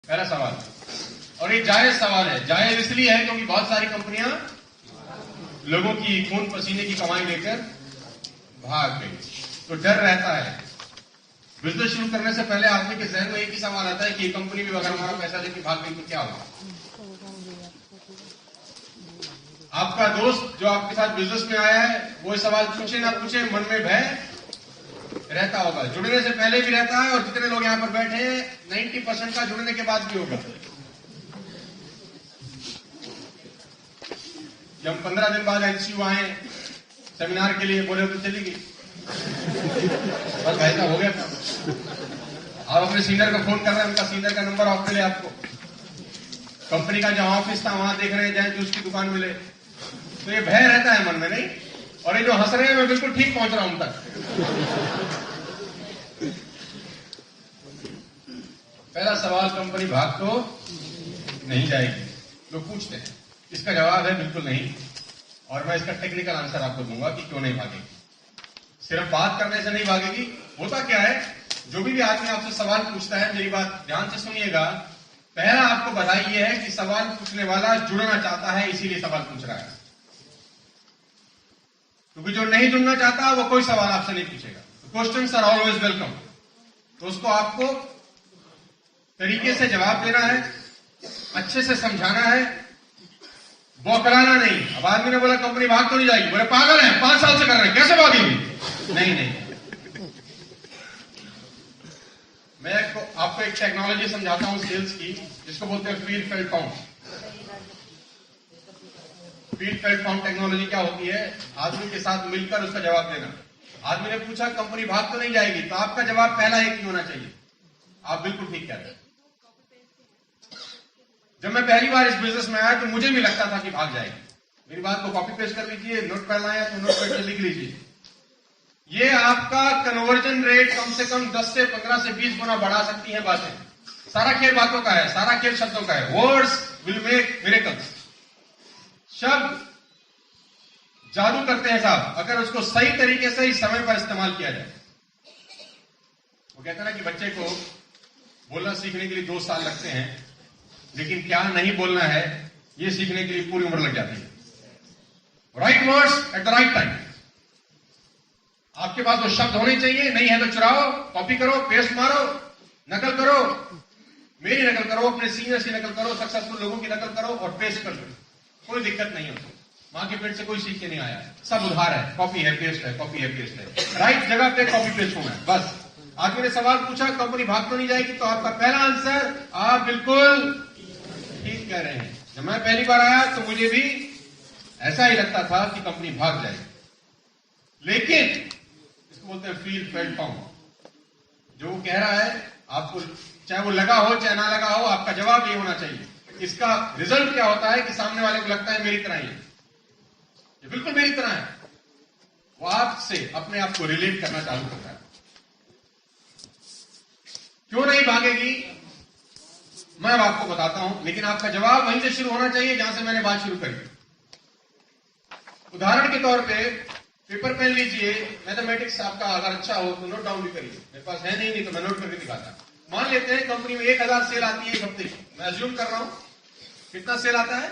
पहला सवाल, और ये जायज सवाल है। जायज इसलिए है क्योंकि बहुत सारी कंपनियां लोगों की खून पसीने की कमाई लेकर भाग गई, तो डर रहता है। बिजनेस शुरू करने से पहले आदमी के जहन में एक ही सवाल आता है कि ये कंपनी भी अगर हमारा पैसा लेके भाग गई तो क्या होगा। आपका दोस्त जो आपके साथ बिजनेस में आया है वो सवाल पूछे ना पूछे मन में भय रहता होगा। जुड़ने से पहले भी रहता है, और जितने लोग यहां पर बैठे हैं 90% का जुड़ने के बाद भी होगा। जब हम 15 दिन बाद एनसीयू आए सेमिनार के लिए, बोले तो चली गई, बस भाई का हो गया था। आप अपने सीनियर को फोन कर रहे हैं, उनका सीनियर का नंबर ऑफ मिले आपको, कंपनी का जहां ऑफिस था वहां देख रहे हैं जाए जूस की दुकान मिले, तो ये भय रहता है मन में, नहीं? और ये जो हंस रहे हैं मैं बिल्कुल ठीक पहुंच रहा हूं उन तक। पहला सवाल, कंपनी भाग तो नहीं जाएगी? लोग पूछते हैं, इसका जवाब है बिल्कुल नहीं। और मैं इसका टेक्निकल आंसर आपको दूंगा कि क्यों नहीं भागेगी। सिर्फ बात करने से नहीं भागेगी। होता क्या है, जो भी आदमी आपसे सवाल पूछता है, मेरी बात ध्यान से सुनिएगा, पहला आपको बधाई यह है कि सवाल पूछने वाला जुड़ना चाहता है, इसीलिए सवाल पूछ रहा है। क्योंकि जो नहीं जुड़ना चाहता वो कोई सवाल आपसे नहीं पूछेगा। Questions are always welcome. तो उसको आपको तरीके से जवाब देना है, अच्छे से समझाना है, बौखलाना नहीं। अब आदमी ने बोला कंपनी भाग तो नहीं जाएगी, बोले पागल है, 5 साल से कर रहे हैं, कैसे भागेगी? नहीं। मैं आपको एक टेक्नोलॉजी समझाता हूं सेल्स की, जिसको बोलते हैं feel felt found. Feel felt found technology क्या होती है? आदमी के साथ मिलकर उसका जवाब देना। आदमी ने पूछा कंपनी भाग तो नहीं जाएगी, तो आपका जवाब पहला एक ही होना चाहिए, आप बिल्कुल ठीक कह रहे हैं। जब मैं पहली बार इस बिजनेस में आया तो मुझे भी लगता था कि भाग जाएगी। मेरी बात को कॉपी पेस्ट कर लीजिए, नोट पैड लाए तो नोट पैड पे लिख लीजिए। ये आपका कन्वर्जन रेट कम से कम 10 से 15 से 20 गुना बढ़ा सकती है बातें। सारा खेल बातों का है, सारा खेल शब्दों का है। Words will make miracles. शब्द जादू करते हैं साहब, अगर उसको सही तरीके से इस समय पर इस्तेमाल किया जाए। वो कहते हैं ना कि बच्चे को बोलना सीखने के लिए 2 साल लगते हैं, लेकिन क्या नहीं बोलना है ये सीखने के लिए पूरी उम्र लग जाती है। Right words at the right time. आपके पास वो शब्द होने चाहिए, नहीं है तो चुराओ, कॉपी करो, पेस्ट मारो, नकल करो, मेरी नकल करो, अपने सीनियर्स की नकल करो, सक्सेसफुल लोगों की नकल करो और पेस्ट कर दो। कोई दिक्कत नहीं है। मां के पेट से कोई सीख के नहीं आया, सब उधार है, कॉपी है पेस्ट है, कॉपी है पेस्ट है। राइट जगह पे कॉपी पेस्ट होना है बस। आदमी ने सवाल पूछा कंपनी भाग तो नहीं जाएगी, तो आपका पहला आंसर आप बिल्कुल ठीक कह रहे हैं। जब मैं पहली बार आया तो मुझे भी ऐसा ही लगता था कि कंपनी भाग जाएगी, लेकिन इसको बोलते हैं फील फेल्ट फाउंड। जो वो कह रहा है आपको, चाहे वो लगा हो चाहे ना लगा हो, आपका जवाब ये होना चाहिए। इसका रिजल्ट क्या होता है कि सामने वाले को लगता है मेरी तरह ही है, ये बिल्कुल मेरी तरह है। वो आपसे अपने आप को रिलेट करना चालू करता है। क्यों नहीं भागेगी मैं अब आपको बताता हूं, लेकिन आपका जवाब वहीं से शुरू होना चाहिए जहां से मैंने बात शुरू करी। उदाहरण के तौर पे पेपर पेन लीजिए, मैथमेटिक्स आपका अगर अच्छा हो तो नोट डाउन भी करिए। मेरे पास है नहीं तो मैं नोट करके दिखाता। मान लेते हैं कंपनी में 1000 सेल आती है एक हफ्ते की, मैं अज्यूम कर रहा हूं। कितना सेल आता है?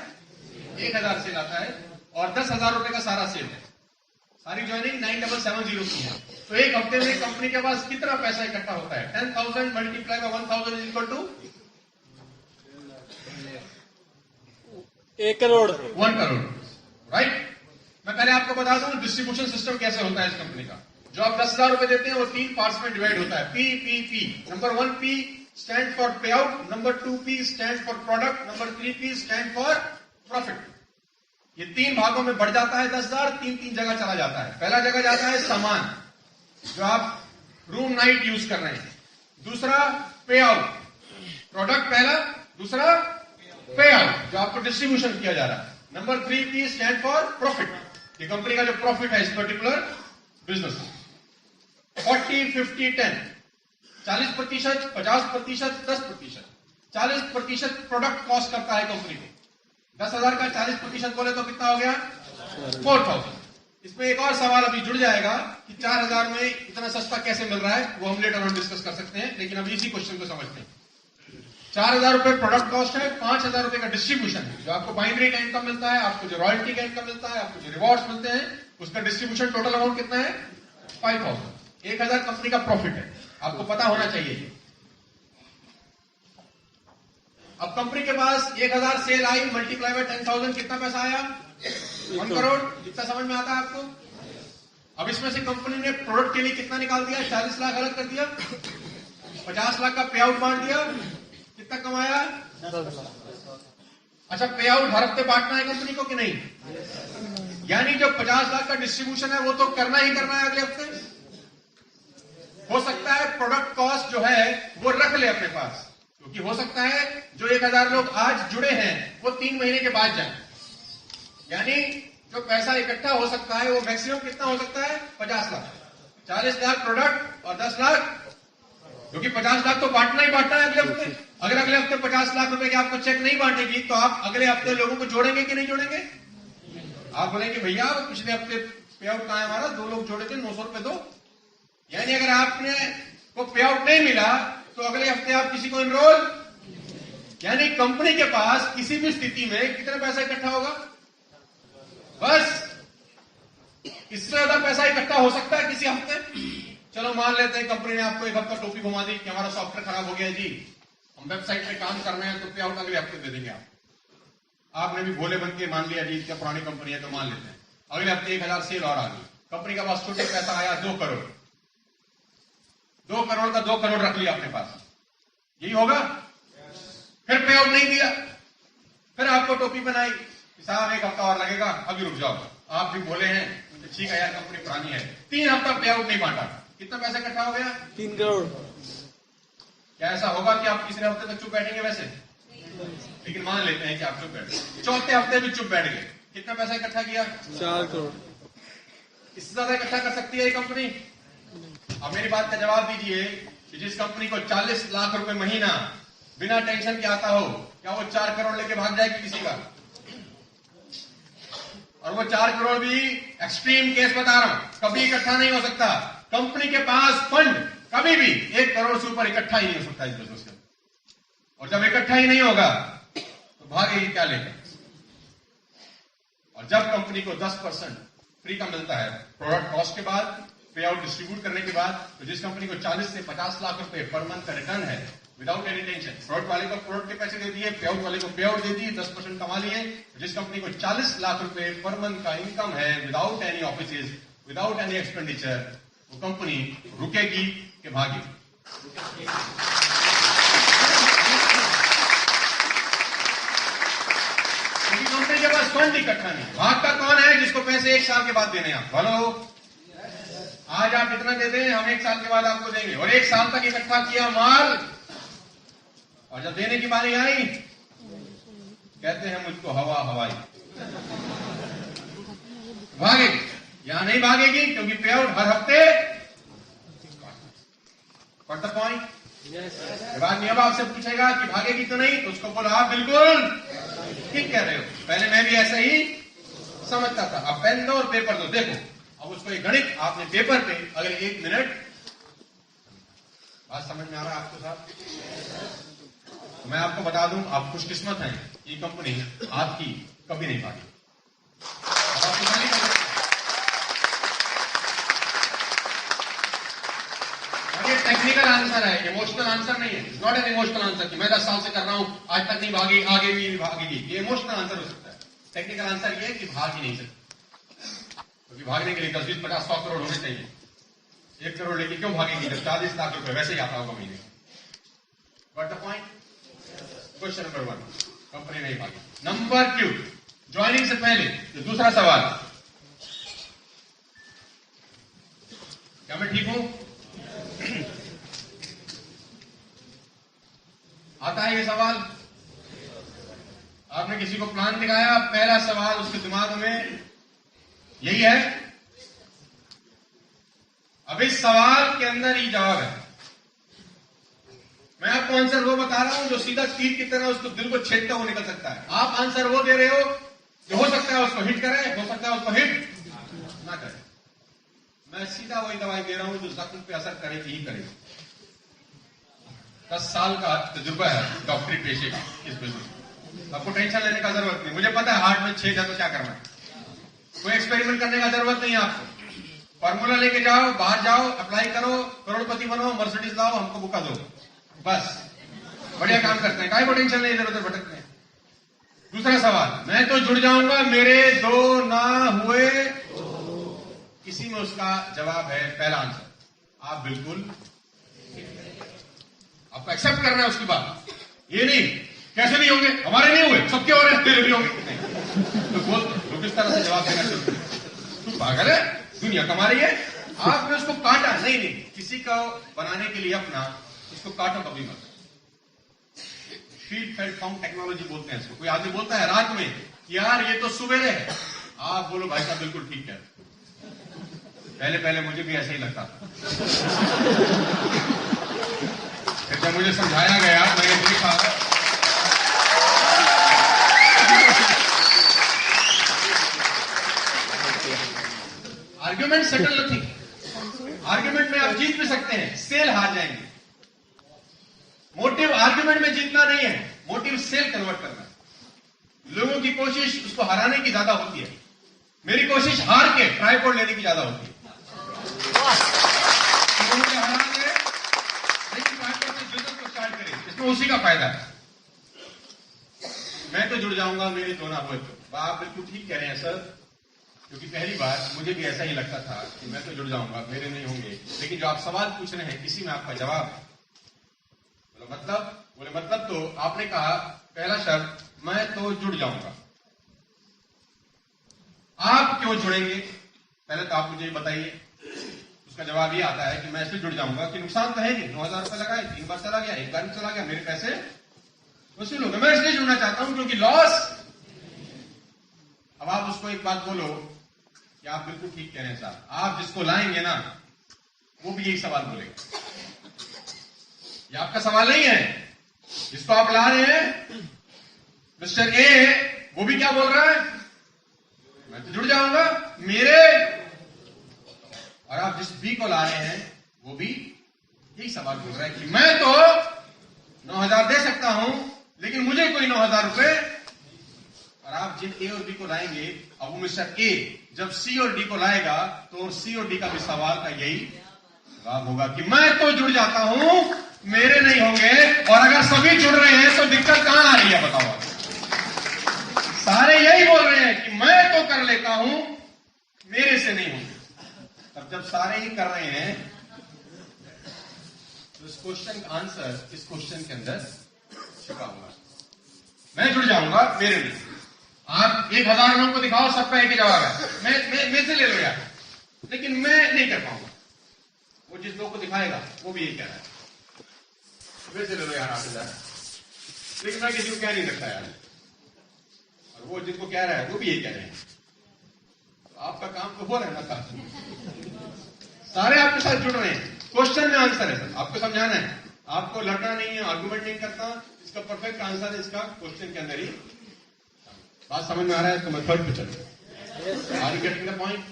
1000 सेल आता है, और 10,000 रुपए का सारा सेल है। सारी ज्वाइनिंग 9770 की है, तो एक हफ्ते में कंपनी के पास कितना पैसा इकट्ठा होता है? 10,000 multiply by 1000 is equal to 1 crore. 1 crore, right. मैं पहले आपको बता दूं डिस्ट्रीब्यूशन सिस्टम कैसे होता है इस कंपनी का। जो आप 10,000 रुपए देते हैं वो 3 पार्ट्स में डिवाइड होता है। P P P. Number 1 P stand for पे out, number 2 P stand for product, number 3 P stand for profit. ये 3 भागों में बढ़ जाता है 10,000, 3 जगह चला जाता है। पहला जगह जाता है सामान, जो आप रूम नाइट यूज कर रहे हैं। दूसरा पे आउट, प्रोडक्ट पहला, दूसरा पे आउट जो आपको डिस्ट्रीब्यूशन किया जा रहा है। Number 3 P stand for profit, ये कंपनी का जो प्रॉफिट है इस पर्टिकुलर बिजनेस। 40, 50, 10, 40%, 50%, 10%। 40% प्रोडक्ट कॉस्ट करता है कंपनी को। 10,000 का 40% बोले तो कितना हो गया? 4,000। इसमें एक और सवाल अभी जुड़ जाएगा कि 4,000 में इतना सस्ता कैसे मिल रहा है, वो हम लेटर ऑन डिस्कस कर सकते हैं, लेकिन अभी इसी क्वेश्चन को समझते हैं। 4,000 रुपए प्रोडक्ट कॉस्ट है, 5,000 रुपए का डिस्ट्रीब्यूशन है। जो आपको बाइनरी का इनकम मिलता है, आपको जो रॉयल्टी का इनकम मिलता है, आपको जो रिवॉर्ड्स मिलते हैं, उसका डिस्ट्रीब्यूशन टोटल अमाउंट कितना है? 5,000। 1,000 कंपनी का प्रॉफिट है, आपको पता होना चाहिए। अब कंपनी के पास 1,000 सेल आई, मल्टीप्लाई बाय 10,000, कितना पैसा आया? 1 करोड़। कितना समझ में आता है आपको? अब इसमें से कंपनी ने प्रोडक्ट के लिए कितना निकाल दिया? 40 लाख अलग कर दिया, 50 लाख का पे आउट बांट दिया, कितना कमाया? 10 लाख। अच्छा, पे आउट हर हफ्ते बांटना है कंपनी को कि नहीं? यानी जो 50 लाख का डिस्ट्रीब्यूशन है वो तो करना ही करना है अगले हफ्ते। हो सकता है प्रोडक्ट कॉस्ट जो है वो रख ले अपने पास, क्योंकि हो सकता है जो 1,000 लोग आज जुड़े हैं वो 3 महीने के बाद जाएं। यानी जो पैसा इकट्ठा हो सकता है वो मैक्सिमम कितना हो सकता है? 50 लाख। 40 लाख प्रोडक्ट और 10 लाख, क्योंकि 50 लाख तो बांटना ही बांटना है अगले हफ्ते। अगर अगले हफ्ते 50 लाख रुपए के आपको चेक नहीं बांटेगी तो आप अगले हफ्ते लोगों को जोड़ेंगे कि नहीं जोड़ेंगे? आप बोलेंगे भैया पिछले हफ्ते पे आउट कहां है हमारा? 2 लोग जोड़े थे, 900 रुपए दो। यानी अगर आपने को पे आउट नहीं मिला तो अगले हफ्ते आप किसी को एनरोल, यानी कंपनी के पास किसी भी स्थिति में कितना पैसा इकट्ठा होगा? बस इससे ज्यादा पैसा इकट्ठा हो सकता है किसी हफ्ते? चलो मान लेते हैं कंपनी ने आपको एक हफ्ता टोपी घुमा दी कि हमारा सॉफ्टवेयर खराब हो गया जी, हम वेबसाइट पे काम कर रहे हैं, तो पे आउट अगले हफ्ते दे देंगे आपने भी भोले बन के मान लिया जी क्या पुरानी कंपनी है तो मान लेते हैं। अगले हफ्ते 1,000 सेल और आ गई, कंपनी का पास छोटे पैसा आया 2 करोड़। 2 करोड़ का 2 करोड़ रख लिया अपने पास, यही होगा? फिर पे आउट नहीं दिया, फिर आपको टोपी बनाई, साहब 1 हफ्ता और लगेगा, अभी रुक जाओ। आप भी बोले हैं ठीक है यार कंपनी पुरानी है, 3 हफ्ता पे आउट नहीं बांटा, कितना पैसा इकट्ठा हो गया? 3 करोड़। क्या ऐसा होगा कि आप तीसरे हफ्ते तक चुप बैठेंगे? वैसे लेकिन मान लेते हैं कि आप चुप बैठ गए, चौथे हफ्ते भी चुप बैठ गए, कितना पैसा इकट्ठा किया? 4 करोड़। इससे ज्यादा इकट्ठा कर सकती है ये कंपनी? अब मेरी बात का जवाब दीजिए कि जिस कंपनी को 40 लाख रुपए महीना बिना टेंशन के आता हो, क्या वो 4 करोड़ लेके भाग जाएगी किसी का? और वो 4 करोड़ भी एक्सट्रीम केस बता रहा हूं, कभी इकट्ठा नहीं हो सकता। कंपनी के पास फंड कभी भी 1 करोड़ से ऊपर इकट्ठा ही नहीं हो सकता इस बिजनेस से। और जब इकट्ठा ही नहीं होगा तो भागेगी क्या लेकर? और जब कंपनी को 10% फ्री का मिलता है प्रोडक्ट कॉस्ट के बाद, पे आउट डिस्ट्रीब्यूट करने के बाद, तो जिस कंपनी को 40 से 50 लाख रुपए पर मंथ का रिटर्न है विदाउट एनी टेंशन, प्रोडक्ट वाले को प्रोडक्ट के पैसे दे दिए, पे आउट वाले को पे आउट दे दिए, 10% कमा लिए, जिस कंपनी को 40 लाख रुपए पर मंथ का इनकम है without any offices, without any expenditure, वो कंपनी रुकेगी कि भागेगी? क्योंकि कंपनी के पास फंड इकट्ठा नहीं। भागता कौन है? जिसको पैसे 1 साल के बाद देने आप। हेलो, आज आप इतना दे दें, हम 1 साल के बाद आपको देंगे। और 1 साल तक इकट्ठा किया माल, और जब देने की बारी आई कहते हैं मुझको हवा हवाई, भागेगी? यहां नहीं भागेगी, क्योंकि पे आउट हर हफ्ते। What the point? विभाग नियम आपसे पूछेगा कि भागेगी तो नहीं, तो उसको बोलो आप बिल्कुल ठीक कह रहे हो। पहले मैं भी ऐसा ही समझता था। अब पेन दो और पेपर दो, देखो अब उसको एक गणित आपने पेपर पे अगर 1 मिनट, बात समझ में आ रहा है आपको साहब? मैं आपको बता दूं, आप खुशकिस्मत हैं, ये कंपनी आपकी कभी नहीं भागी। ये टेक्निकल आंसर है, इमोशनल आंसर नहीं है। नॉट एन इमोशनल आंसर कि मैं 10 साल से कर रहा हूं आज तक नहीं भागी, आगे भी नहीं भागेगी। ये इमोशनल आंसर हो सकता है। टेक्निकल आंसर ये है कि भाग ही नहीं सकती, क्योंकि भागने के लिए 10, 20, 50, 100 करोड़ होने चाहिए। 1 करोड़ लेके क्यों भागेगी जब 40 लाख रुपए वैसे ही आता होगा महीने? What the point? Question number 1, company नहीं भागी। नंबर 2, ज्वाइनिंग से पहले जो दूसरा सवाल, क्या मैं ठीक हूं? आता है ये सवाल? आपने किसी को प्लान दिखाया, पहला सवाल उसके दिमाग में यही है। अब इस सवाल के अंदर ही जवाब है। मैं आपको आंसर वो बता रहा हूं जो सीधा तीर की तरह उसको दिल को छेदता हुआ निकल सकता है। आप आंसर वो दे रहे हो जो हो सकता है उसको हिट करे, हो सकता है उसको हिट ना करे। मैं सीधा वही दवाई दे रहा हूं जो जख्म पे असर करेगी ही करेगी। 10 साल का तजुर्बा है डॉक्टरी पेशे का इस बिजनेस में। आपको टेंशन लेने का जरूरत नहीं। मुझे पता है हार्ट में छेद है तो क्या करना है। कोई एक्सपेरिमेंट करने का जरूरत नहीं है आपको। फॉर्मूला लेके जाओ, बाहर जाओ, अप्लाई करो, करोड़पति बनो, मर्सिडीज लाओ, हमको बुका दो, बस बढ़िया काम करते हैं। काहे को टेंशन नहीं, इधर उधर भटकते हैं। दूसरा सवाल, मैं तो जुड़ जाऊंगा, मेरे दो ना हुए, इसी में उसका जवाब है पहला आंसर। आप बिल्कुल आपको एक्सेप्ट करना है उसकी बात। ये नहीं कैसे नहीं होंगे, हमारे नहीं हुए, सबके हो रहे हैं, तेरे भी होंगे नहीं। तो बोल तो किस तरह से जवाब देना चाहिए? तू पागल है, दुनिया कमा रही है, आपने उसको काटा नहीं। नहीं, किसी को बनाने के लिए अपना उसको काटो कभी मत। फीड फेड फाउंड टेक्नोलॉजी बोलते हैं इसको। कोई आदमी बोलता है रात में यार ये तो सुबेरे है, आप बोलो भाई साहब बिल्कुल ठीक है। पहले पहले मुझे भी ऐसा ही लगता था। जब मुझे समझाया गया मैंने देखा आर्ग्यूमेंट सेटल नथिंग। आर्ग्यूमेंट में आप जीत भी सकते हैं, सेल हार जाएंगे। मोटिव आर्ग्यूमेंट में जीतना नहीं है, मोटिव सेल कन्वर्ट करना है। लोगों की कोशिश उसको हराने की ज्यादा होती है, मेरी कोशिश हार के ट्राइपॉड लेने की ज्यादा होती है। तो मुझे हरा दे लेकिन ट्राइपॉड से बिजनेस को स्टार्ट करें, इसमें उसी का फायदा है। मैं तो जुड़ जाऊंगा, मेरे दो ना हुए तो। आप बिल्कुल ठीक कह रहे हैं सर, क्योंकि पहली बार मुझे भी ऐसा ही लगता था कि मैं तो जुड़ जाऊंगा, मेरे नहीं होंगे। लेकिन जो आप सवाल पूछ रहे हैं इसी में आपका जवाब है। बोले मतलब तो आपने कहा पहला शब्द मैं तो जुड़ जाऊंगा। आप क्यों जुड़ेंगे, पहले तो आप मुझे बताइए। उसका जवाब ये आता है कि मैं इसलिए जुड़ जाऊंगा कि नुकसान तो है नहीं। 9,000 रुपए लगाए, 3 बार चला गया, 1 बार चला गया, मेरे पैसे वसूल हो गए। मैं इसलिए जुड़ना चाहता हूं क्योंकि लॉस। अब आप उसको एक बात बोलो कि आप बिल्कुल ठीक कह रहे हैं साहब, आप जिसको लाएंगे ना वो भी यही सवाल बोलेगा। ये आपका सवाल नहीं है, जिसको आप ला रहे हैं मिस्टर ए, वो भी क्या बोल रहा है, मैं तो जुड़ जाऊंगा मेरे। और आप जिस बी को ला रहे हैं वो भी यही सवाल बोल रहा है कि मैं तो 9,000 दे सकता हूं लेकिन मुझे कोई 9,000 रुपए। और आप जिन ए और बी को लाएंगे, अब वो मिस्टर ए जब सी और डी को लाएगा तो सी और डी का भी सवाल का यही जवाब होगा कि मैं तो जुड़ जाता हूं, मेरे नहीं होंगे। और अगर सभी जुड़ रहे हैं तो दिक्कत कहां आ रही है बताओ? सारे यही बोल रहे हैं कि मैं तो कर लेता हूं, मेरे से नहीं होंगे। अब जब सारे ही कर रहे हैं तो इस क्वेश्चन का आंसर इस क्वेश्चन के अंदर छिपा हुआ है। मैं जुड़ जाऊंगा, मेरे नहीं। आप 1,000 लोगों को दिखाओ, सबका एक ही जवाब है, मैं से ले लो यार, लेकिन मैं नहीं कर पाऊंगा। वो जिस लोग को दिखाएगा वो भी यही कह रहा है, मेरे से ले लो यार 8,000, लेकिन मैं किसी को कह नहीं सकता यार। और वो जिसको कह रहा है वो भी यही कह रहे हैं। तो आपका काम तो हो रहा है ना साथ, सारे आपके साथ जुड़ रहे हैं। क्वेश्चन में आंसर है सर, आपको समझाना है, आपको लड़ना नहीं है, आर्गुमेंट नहीं करता। इसका परफेक्ट आंसर है इसका क्वेश्चन के अंदर ही। बात समझ में आ रहा है तो मैं थर्ड पे चलूं। Are you getting the point?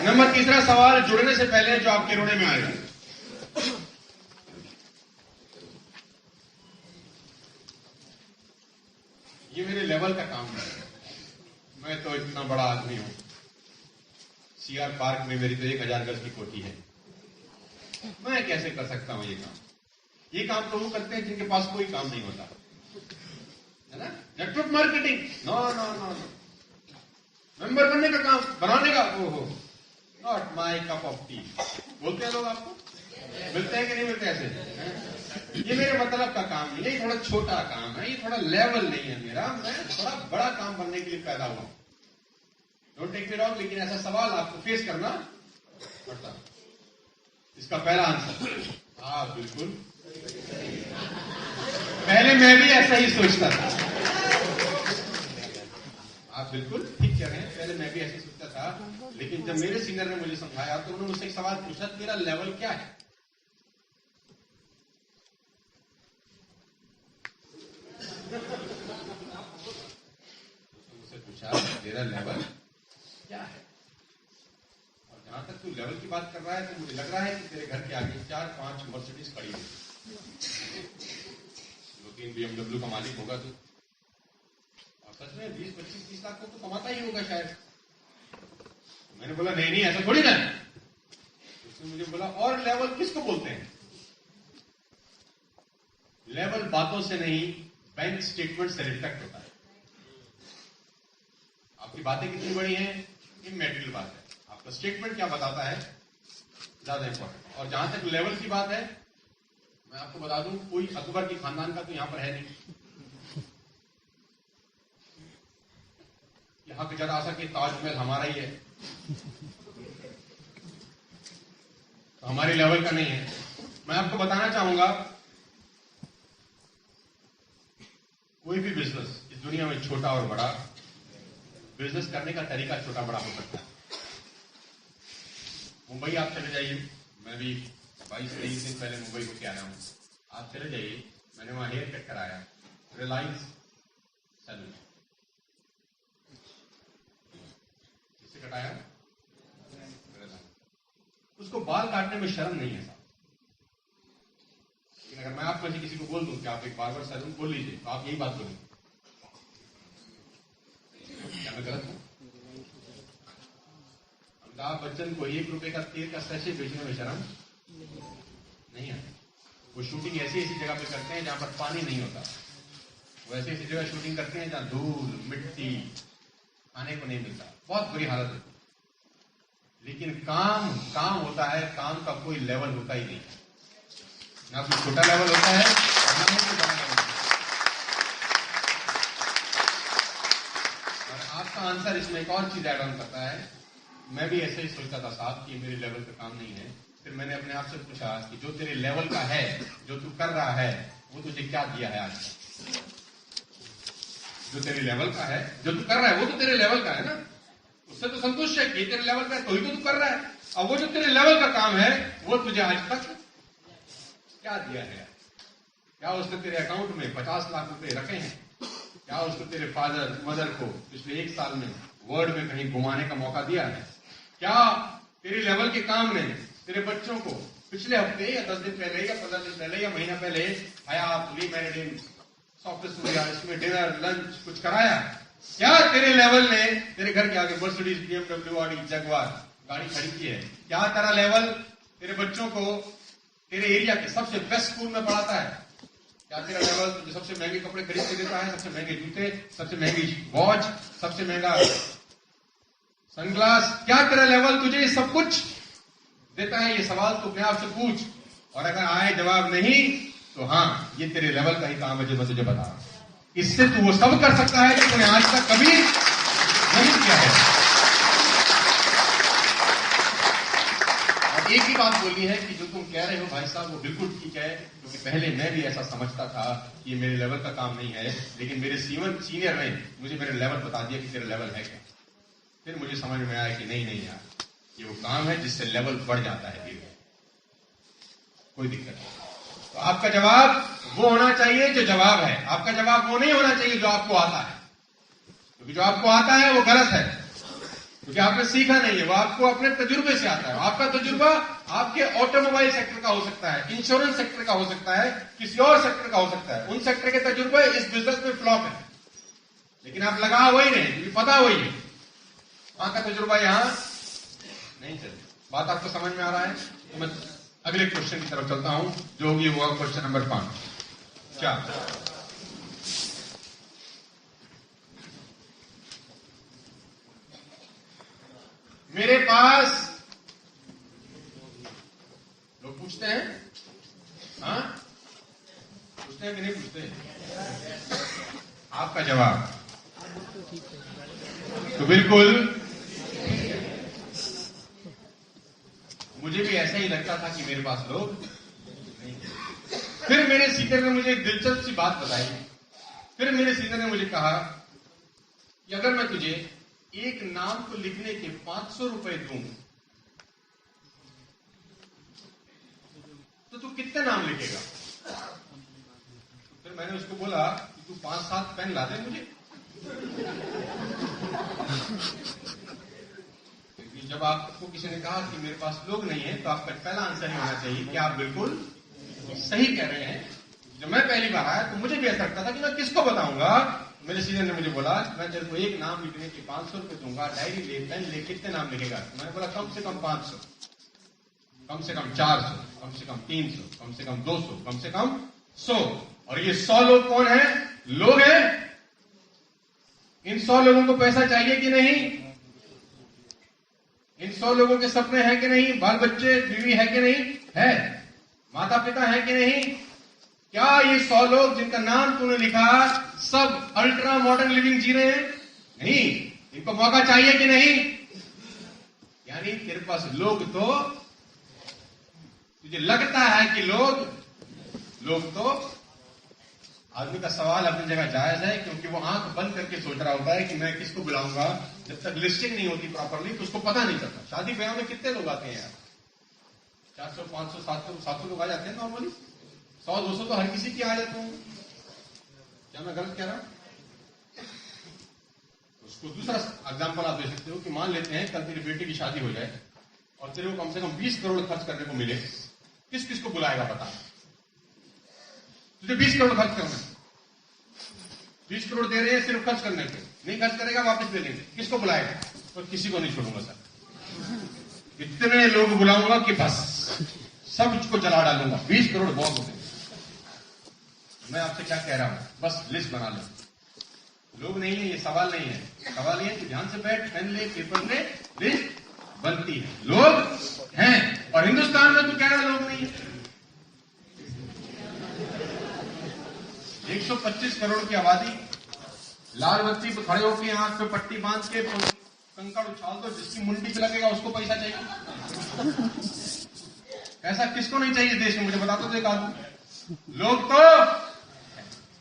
Number तीसरा सवाल जुड़ने से पहले जो आपके रोने में आएगा, ये मेरे लेवल का काम है। मैं तो इतना बड़ा आदमी हूं, सीआर पार्क में मेरी तो 1,000 गज की कोठी है, मैं कैसे कर सकता हूं ये काम? ये काम तो वो करते हैं जिनके पास कोई काम नहीं होता है ना। Network marketing, no no no no. Member बनने का काम, बनाने का, ओहो not my cup of tea. बोलते हैं लोग, आपको मिलते हैं कि नहीं मिलते ऐसे? ये मेरे मतलब का काम नहीं है, ये थोड़ा छोटा काम है, ये थोड़ा लेवल नहीं है मेरा। मैं थोड़ा बड़ा काम बनने के लिए पैदा हुआ हूं। डोंट टेक मी रॉन्ग, लेकिन ऐसा सवाल आपको फेस करना पड़ता। इसका पहला आंसर हाँ बिल्कुल, पहले मैं भी ऐसा ही सोचता था। आप बिल्कुल ठीक कह रहे हैं, पहले मैं भी ऐसे सोचता था, लेकिन जब मेरे सीनियर ने मुझे समझाया तो उन्होंने मुझसे एक सवाल पूछा, तेरा लेवल क्या है? मुझसे पूछा तेरा लेवल क्या है? और जहां तक तू लेवल की बात कर रहा है तो मुझे लग रहा है कि तेरे घर के आगे 4-5 मर्सिडीज खड़ी है। 3 BMW का मालिक होगा तो, और सच में 20, 25, 30 लाख तो कमाता ही होगा शायद। मैंने बोला नहीं नहीं ऐसा थोड़ी ना। उसने मुझे बोला और लेवल किसको बोलते हैं? लेवल बातों से नहीं, बैंक स्टेटमेंट से रिफ्लेक्ट होता है। आपकी बातें कितनी बड़ी हैं, इमैटेरियल बात है। आपका स्टेटमेंट क्या बताता है, ज्यादा इंपॉर्टेंट। और जहां तक लेवल की बात है, मैं आपको बता दूं, कोई अकबर के खानदान का तो यहां पर है नहीं। यहां पे जरा सा कि ताजमहल हमारा ही है, तो हमारे लेवल का नहीं है। मैं आपको बताना चाहूंगा, कोई भी बिजनेस इस दुनिया में छोटा और बड़ा, बिजनेस करने का तरीका छोटा बड़ा हो सकता है। मुंबई आप चले जाइए, मैं भी 22-23 दिन पहले मुंबई को आया हूं। आप चले जाइए, मैंने वहां हेयर कट कराया, रिलायंस सैलून। किससे कटाया? उसको बाल काटने में शर्म नहीं है साहब। लेकिन अगर मैं आप में से किसी को बोल दूं कि आप एक बार्बर सैलून खोल लीजिए, तो आप यही बात बोलेंगे। क्या मैं गलत हूं? अमिताभ बच्चन को 1 रुपए का तेल का सैशे बेचने में शर्म नहीं है। वो शूटिंग ऐसी ऐसी जगह पे करते हैं जहां पर पानी नहीं होता। वो ऐसी ऐसी जगह शूटिंग करते हैं जहां धूल, मिट्टी, खाने को नहीं मिलता, बहुत बुरी हालत होती है। लेकिन काम होता है, काम का कोई लेवल होता ही नहीं, ना कोई छोटा लेवल होता है और ना कोई बड़ा लेवल होता है। और आपका आंसर इसमें एक और चीज ऐड ऑन करता है। मैं भी ऐसे ही सोचता था साहब कि मेरे लेवल का काम नहीं है। फिर मैंने अपने आप से पूछा कि जो तेरे लेवल का है, जो तू कर रहा है, वो तुझे क्या दिया है आज? जो तेरे लेवल का है, जो तू कर रहा है, वो तो तेरे लेवल का है ना, उससे तो संतुष्ट है कि तेरे लेवल का है, तो ही तो तू कर रहा है। अब वो जो तेरे लेवल का काम है, वो तुझे आज तक क्या दिया है? क्या उसने तेरे अकाउंट में 50 लाख रुपए रखे हैं? क्या उसने तेरे फादर मदर को पिछले 1 साल में वर्ल्ड में कहीं घुमाने का मौका दिया है? क्या तेरे लेवल के काम ने तेरे बच्चों को पिछले हफ्ते या 10 दिन पहले या 15 दिन पहले या महीना पहले हयात, ली मेरिडियन, सॉफ्ट इसमें डिनर लंच कुछ कराया? क्या तेरे लेवल ने तेरे घर के आगे मर्सिडीज, BMW, ऑडी, जगुआर गाड़ी खड़ी की है? क्या तेरा लेवल तेरे बच्चों को तेरे एरिया के सबसे बेस्ट स्कूल में पढ़ाता है? क्या तेरा लेवल तुझे सबसे महंगे कपड़े खरीद के देता है, सबसे महंगे जूते, सबसे महंगी वॉच, सबसे महंगा सनग्लास? क्या तेरा लेवल तुझे ये सब कुछ देता है? ये सवाल तू अपने आप से पूछ, और अगर आए जवाब नहीं तो हाँ, ये तेरे लेवल का ही काम है जो मैं तुझे बता रहा हूं। इससे तू वो सब कर सकता है जो तूने आज तक कभी नहीं किया है। और एक ही बात बोली है कि जो तुम कह रहे हो भाई साहब वो बिल्कुल ठीक है, क्योंकि पहले मैं भी ऐसा समझता था कि ये मेरे लेवल का काम नहीं है, लेकिन मेरे सीनियर ने मुझे मेरे लेवल बता दिया कि तेरा लेवल है क्या। फिर मुझे समझ में आया कि नहीं यार, ये वो काम है जिससे लेवल बढ़ जाता है धीरे, कोई दिक्कत नहीं। तो आपका जवाब वो होना चाहिए जो जवाब है, आपका जवाब वो नहीं होना चाहिए जो आपको आता है, क्योंकि जो आपको आता है वो गलत है, क्योंकि आपने सीखा नहीं है, वो आपको अपने तजुर्बे से आता है। आपका तजुर्बा आपके ऑटोमोबाइल सेक्टर का हो सकता है, इंश्योरेंस सेक्टर का हो सकता है, किसी और सेक्टर का हो सकता है। उन सेक्टर के तजुर्बे इस बिजनेस में फ्लॉप है, लेकिन आप लगा वही नहीं, क्योंकि पता वही है, वहां का तजुर्बा यहां नहीं चलता। बात आपको समझ में आ रहा है? तो मैं अगले क्वेश्चन की तरफ चलता हूं, जो होगी हुआ क्वेश्चन नंबर 5। क्या मेरे पास लोग पूछते हैं, हाँ पूछते हैं कि नहीं पूछते? आपका जवाब तो बिल्कुल मुझे भी ऐसा ही लगता था कि मेरे पास लोग नहीं। फिर मेरे सीनियर ने मुझे एक दिलचस्प सी बात बताई। फिर मेरे सीनियर ने मुझे कहा कि अगर मैं तुझे एक नाम को लिखने के 500 रुपए दूं तो तू कितने नाम लिखेगा? फिर मैंने उसको बोला कि तू 5-7 पेन ला दे मुझे। जब आपको किसी ने कहा कि मेरे पास लोग नहीं है, तो आपका पहला आंसर ही होना चाहिए कि आप बिल्कुल सही कह रहे हैं जब मैं पहली बार आया तो मुझे भी ऐसा लगता था कि मैं किसको बताऊंगा। मेरे सीनियर ने मुझे बोला मैं तेरे को एक नाम लिखने के 500 रुपए दूंगा, डायरी ले, पेन ले, कितने नाम लिखेगा। मैंने बोला कम से कम 500, कम से कम 400, कम से कम 300, कम से कम 200, कम से कम 100। और ये 100 लोग कौन है? लोग हैं। इन 100 लोगों को पैसा चाहिए कि नहीं? इन 100 लोगों के सपने हैं कि नहीं? बाल बच्चे, बीवी है कि नहीं? है। माता पिता है कि नहीं? क्या ये 100 लोग जिनका नाम तूने लिखा सब अल्ट्रा मॉडर्न लिविंग जी रहे हैं? नहीं। इनको मौका चाहिए कि नहीं? यानी तेरे पास लोग तो, तुझे लगता है कि लोग तो, आदमी का सवाल अपनी जगह जायज है, क्योंकि वो आंख बंद करके सोच रहा होता है कि मैं किसको बुलाऊंगा। जब तक लिस्टिंग नहीं होती प्रॉपरली तो उसको पता नहीं चलता। शादी ब्याह में कितने लोग आते हैं यार? 400, 500, 700 लोग आ जाते हैं नॉर्मली। 100, 200 तो हर किसी की आ जाते हैं। क्या मैं गलत कह रहा हूं? उसको दूसरा एग्जाम्पल आप दे सकते हो कि मान लेते हैं कल तेरी बेटी की शादी हो जाए और तेरे को कम से कम 20 करोड़ खर्च करने को मिले। किस किस को बुलाएगा बता? तुझे 20 करोड़ खर्च करना है, 20 करोड़ दे रहे हैं सिर्फ खर्च करने पे, नहीं खर्च करेगा वापस दे देंगे। किसको बुलाएगा? तो किसी को नहीं छोड़ूंगा सर। इतने लोग बुलाऊंगा कि बस सबको जला डालूंगा। 20 करोड़ बहुत होते हैं। मैं आपसे क्या कह रहा हूं, बस लिस्ट बना लो। लोग नहीं है, ये सवाल नहीं है। सवाल ये है कि ध्यान से बैठ, पेन ले, पेपर ले, लिस्ट बनती है। लोग हैं। और हिंदुस्तान में तो कह रहा लोग नहीं है। 125 करोड़ की आबादी, लाल बत्ती पे खड़े होकर आंख पे पट्टी बांध के कंकड़ उछाल दो, जिसकी मुंडी पे लगेगा उसको पैसा चाहिए। ऐसा किसको नहीं चाहिए देश में? मुझे बता दो एक आदमी। लोग तो,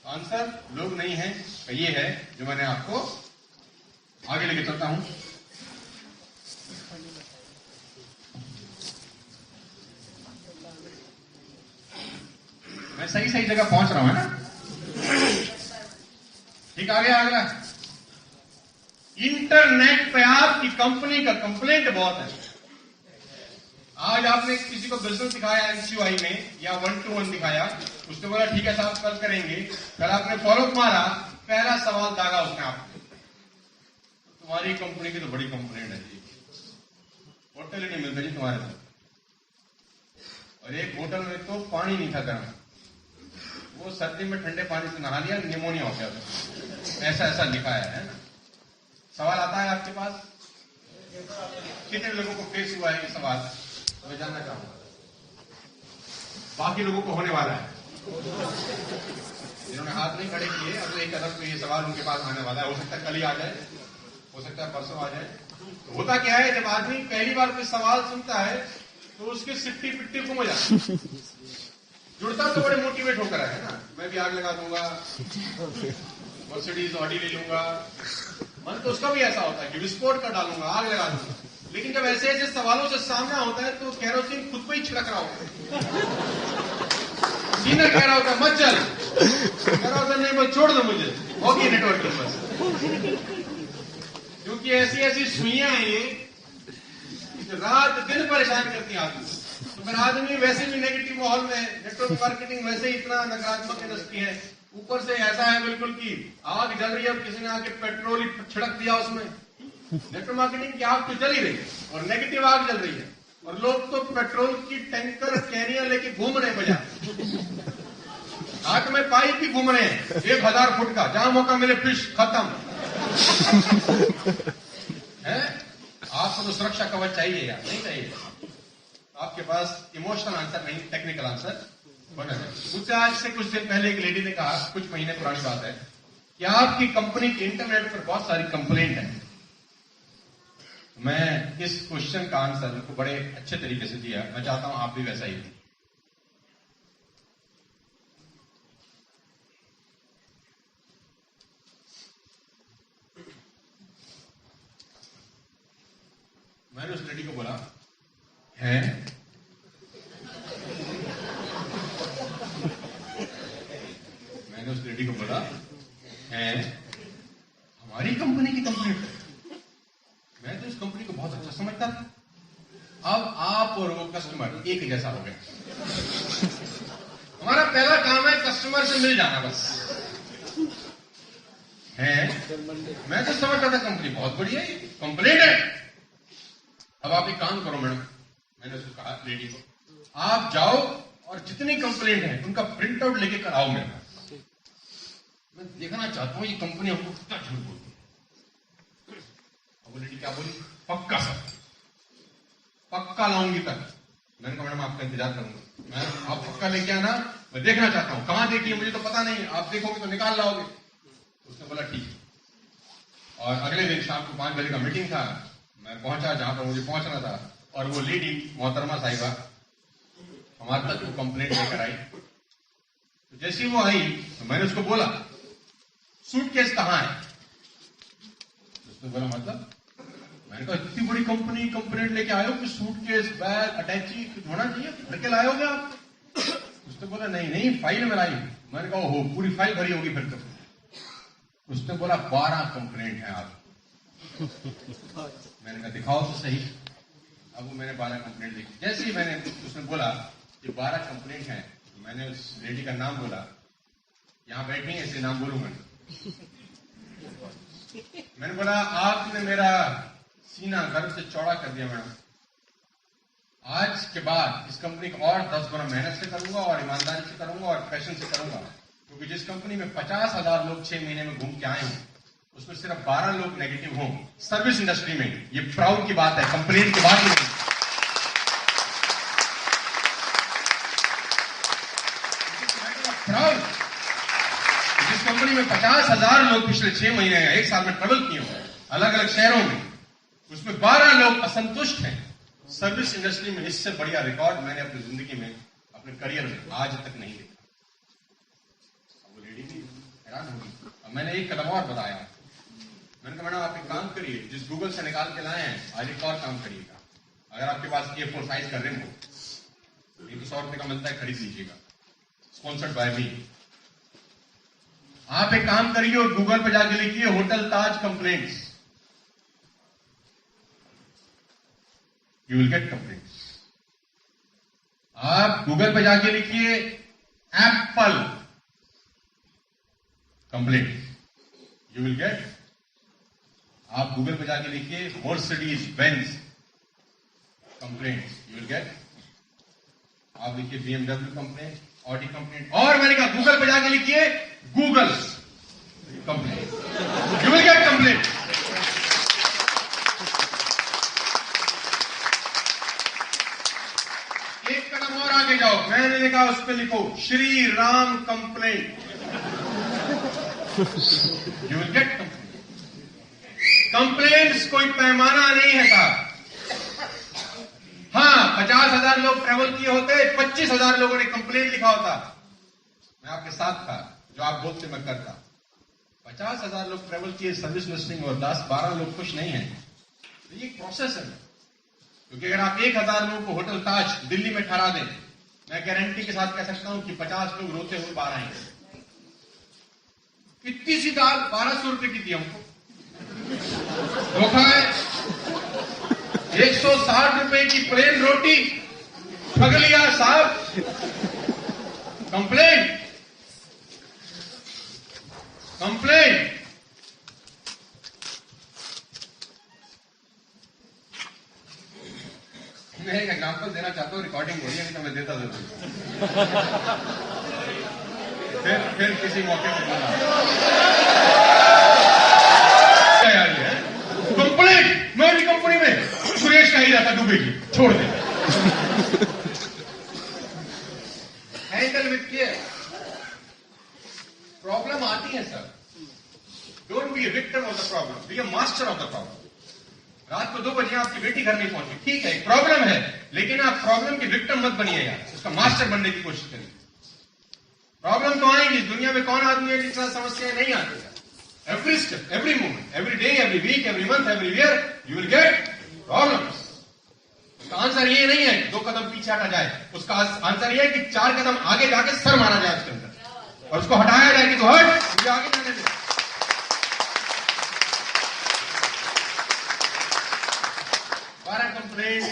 आंसर लोग नहीं है। ये है जो मैंने आपको आगे लेके चलता हूं। मैं सही जगह पहुंच रहा हूं, है ना? ठीक, आ गया अगला। इंटरनेट पे आपकी कंपनी का कंप्लेंट बहुत है। आज आपने किसी को बिजनेस दिखाया एनसीयूआई में या 1-to-1 दिखाया, उसने बोला ठीक है साहब कल करेंगे। कल आपने फॉलोअप मारा, पहला सवाल दागा उसने आपको, तुम्हारी कंपनी की तो बड़ी कंप्लेंट है जी, होटल ही नहीं मिलता जी तुम्हारे साथ। और एक होटल में तो पानी नहीं था गर्म, वो सर्दी में ठंडे पानी से नहा लिया, निमोनिया हो गया था। ऐसा लिखा है ना? सवाल आता है आपके पास, कितने लोगों को फेस हुआ है ये सवाल? मैं जानना चाहूंगा। बाकी लोगों को होने वाला है, जिन्होंने हाथ नहीं खड़े किए। अब एक कदम पे ये सवाल उनके पास आने वाला है। हो सकता है कल ही आ जाए, हो सकता है परसों आ जाए। तो होता क्या है, जब आदमी पहली बार कोई सवाल सुनता है तो उसकी सिट्टी पिट्टी घूम जाती है। जुड़ता तो बड़े मोटिवेट होकर है ना, मैं भी आग लगा दूंगा, मर्सिडीज ऑडी ले लूंगा। मन तो उसका भी ऐसा होता है कि विस्फोट कर डालूंगा, आग लगा दूंगा। लेकिन जब ऐसे ऐसे सवालों से सामना होता है तो केरोसिन खुद पे ही छिड़क रहा होता है। सीनियर कह रहा होता है मत चल, कह रहा होता है नहीं मत छोड़ दो मुझे, होगी नेटवर्क के पास। क्योंकि ऐसी सुइयां हैं ये, रात दिन परेशान करती है आदमी। तो फिर आदमी वैसे भी नेगेटिव माहौल में, नेटवर्क मार्केटिंग वैसे ही इतना नकारात्मक इंडस्ट्री है, ऊपर से ऐसा है बिल्कुल की आग जल रही है और किसी ने आके पेट्रोल ही छिड़क दिया उसमें। नेटवर्क मार्केटिंग की आग तो जल ही रही है और नेगेटिव आग जल रही है, और लोग तो पेट्रोल की टैंकर कैरियर लेके घूम रहे हैं बाजार, हाथ में पाइप भी घूम रहे हैं 1000 फुट का, जहां मौका मिले फिश खत्म है। आपको तो सुरक्षा कवच चाहिए या नहीं चाहिए? आपके पास इमोशनल आंसर नहीं, टेक्निकल आंसर बना है। मुझसे आज से कुछ दिन पहले एक लेडी ने कहा, कुछ महीने पुरानी बात है, कि आपकी कंपनी के इंटरनेट पर बहुत सारी कंप्लेंट है। मैं इस क्वेश्चन का आंसर उनको बड़े अच्छे तरीके से दिया। मैं चाहता हूं आप भी वैसा ही दें। मैंने उस लेडी को बोला है, मैंने उस लेडी को बोला है हमारी कंपनी की कंप्लेंट है। मैं तो इस कंपनी को बहुत अच्छा समझता था, अब आप और वो कस्टमर एक जैसा हो गया। हमारा पहला काम है कस्टमर से मिल जाना बस है। मैं तो समझता था कंपनी बहुत बढ़िया है, कंप्लेंट है। अब आप एक काम करो मैडम, मैंने उसको कहा लेडी को, आप जाओ और जितनी कंप्लेंट है उनका प्रिंट आउट लेके कर आओ मेरे पास। मैं देखना चाहता हूं ये कंपनी हमको कितना झूठ बोलती है। अब वो लेडी क्या बोली, पक्का सर, पक्का लाऊंगी कल। मैंने कहा मैडम आपका इंतजार करूंगा, मैं आप पक्का लेके आना, मैं देखना चाहता हूं। कहां देखिए मुझे तो पता नहीं, आप देखोगे तो निकाल लाओगे। उसने बोला ठीक है। और अगले दिन शाम को 5 बजे का मीटिंग था, मैं पहुंचा जहां पर मुझे पहुंचना था, और वो लेडी मोहतरमा साहिबा हमारे तक वो कंप्लेंट लेकर आई। तो जैसे ही वो आई तो मैंने उसको बोला सूटकेस कहां है। उसने बोला मतलब, मैंने कहा इतनी बड़ी कंपनी कंप्लेंट लेके आए हो कि सूटकेस बैग अटैची कुछ होना चाहिए, भर के लाए होगे आप। उसने बोला नहीं नहीं फाइल में लाई। मैंने कहा हो पूरी फाइल भरी होगी फिर तो। उसने बोला 12 कंप्लेंट है आप। मैंने कहा दिखाओ तो सही। अब वो मैंने 12 कंप्लेंट देखी। जैसे ही मैंने उसने बोला कि 12 कंप्लेंट है, तो मैंने उस लेडी का नाम बोला। यहां बैठी है इसलिए नाम बोलूंगा। मैंने बोला आपने मेरा सीना गर्व से चौड़ा कर दिया मैडम। आज के बाद इस कंपनी को और 10 गुना मेहनत से करूंगा और ईमानदारी से करूंगा और पैशन से करूंगा, क्योंकि जिस कंपनी में 50,000 लोग 6 महीने में घूम के आए हों उसमें सिर्फ 12 लोग नेगेटिव हों सर्विस इंडस्ट्री में, ये प्राउड की बात है, कंप्लेंट की बात नहीं। प्राउड जिस कंपनी में 50,000 लोग पिछले 6 महीने या 1 साल में ट्रेवल किए हुए अलग अलग शहरों में, उसमें 12 लोग असंतुष्ट हैं सर्विस इंडस्ट्री में। इससे बढ़िया रिकॉर्ड मैंने अपनी जिंदगी में, अपने करियर में आज तक नहीं देखा। वो लेडी भी हैरान होगी। अब मैंने एक कदम और बताया। मैंने कहा मैडम आप एक काम करिए, जिस गूगल से निकाल के लाए हैं आज एक और काम करिएगा। अगर आपके पास A4 साइज का रिम हो, ये तो 100 रुपए का मिलता है, खरीद लीजिएगा, स्पॉन्सर्ड बाय मी। आप एक काम करिए और गूगल पे जाके लिखिए hotel Taj complaints, you will gate complaints. आप गूगल पे जाके लिखिए Apple complaint, you will gate. आप गूगल पे जाके लिखिए Mercedes Benz complaints, you will gate. आप लिखिए BMW कंप्लेंट, ऑडी कंप्लेंट, और मैंने कहा गूगल पे जाके लिखिए Google complaint, you will gate complaint. एक कदम और आगे जाओ, मैंने लिखा उस पर लिखो Shri Ram complaint, you will gate complaint. Complaints कोई पैमाना नहीं है साहब। हाँ 50,000 लोग ट्रेवल किए होते, 25,000 लोगों ने कंप्लेंट लिखा होता, मैं आपके साथ था, जो आप बोलते मैं करता। 50,000 लोग ट्रेवल किए सर्विस इंडस्ट्री में और 10-12 लोग खुश नहीं है, तो ये प्रोसेस है। क्योंकि अगर आप 1,000 लोगों को होटल ताज दिल्ली में ठहरा दें, मैं गारंटी के साथ कह सकता हूं कि 50 लोग रोते हुए बाहर आएंगे। कितनी सी दाल 1200 रुपए की दी हमको, धोखा है। 160 रुपए की प्लेन रोटी ठग लिया साहब। Complaint complaint. मैं एक एग्जांपल देना चाहता हूं, रिकॉर्डिंग हो रही है नहीं तो मैं देता जरूर। फिर किसी मौके पर बोला यार ये कंप्लेंट, मेरी कंपनी में सुरेश का ही रहता डूबेगी, छोड़ दे। Handle with care. प्रॉब्लम आती है sir, don't be a victim of the problem, be a master of the problem. रात को 2 बजे आपकी बेटी घर नहीं पहुंची, ठीक है एक प्रॉब्लम है, लेकिन आप प्रॉब्लम की विक्टिम मत बनिए यार, उसका मास्टर बनने की कोशिश करिए। प्रॉब्लम तो आएंगी, दुनिया में कौन आदमी है जिसका समस्याएं नहीं आती। Every step, every moment, every day, every week, every month, every year you will get problems. उसका आंसर ये नहीं है 2 कदम पीछे हटा जाए, उसका आंसर ये है कि 4 कदम आगे जाके सर मारा जाए उसके अंदर और उसको हटाया जाए कि तो हट, मुझे आगे जाने दे। कंप्लेंट।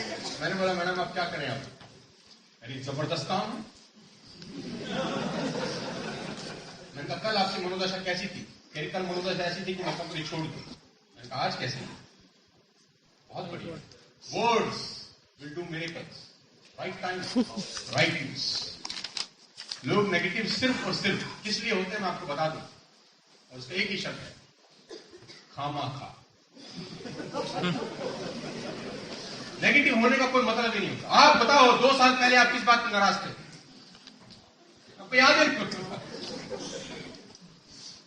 मैंने बोला मैडम आप क्या करें, आप अरे जबरदस्त काम है। मैंने कहा कल आपकी मनोदशा कैसी थी? मेरी कल मनोदशा ऐसी थी कि मैं कंपनी छोड़ दूं। मैंने कहा आज कैसी? बहुत बढ़िया। Words will do miracles, right time, right news. लोग नेगेटिव सिर्फ और सिर्फ किस लिए होते हैं मैं आपको बता दूं, और उसका एक ही शब्द है, खामाखा। नेगेटिव होने का कोई मतलब ही नहीं होता। आप बताओ 2 साल पहले आप किस बात पर नाराज थे? आपको याद है?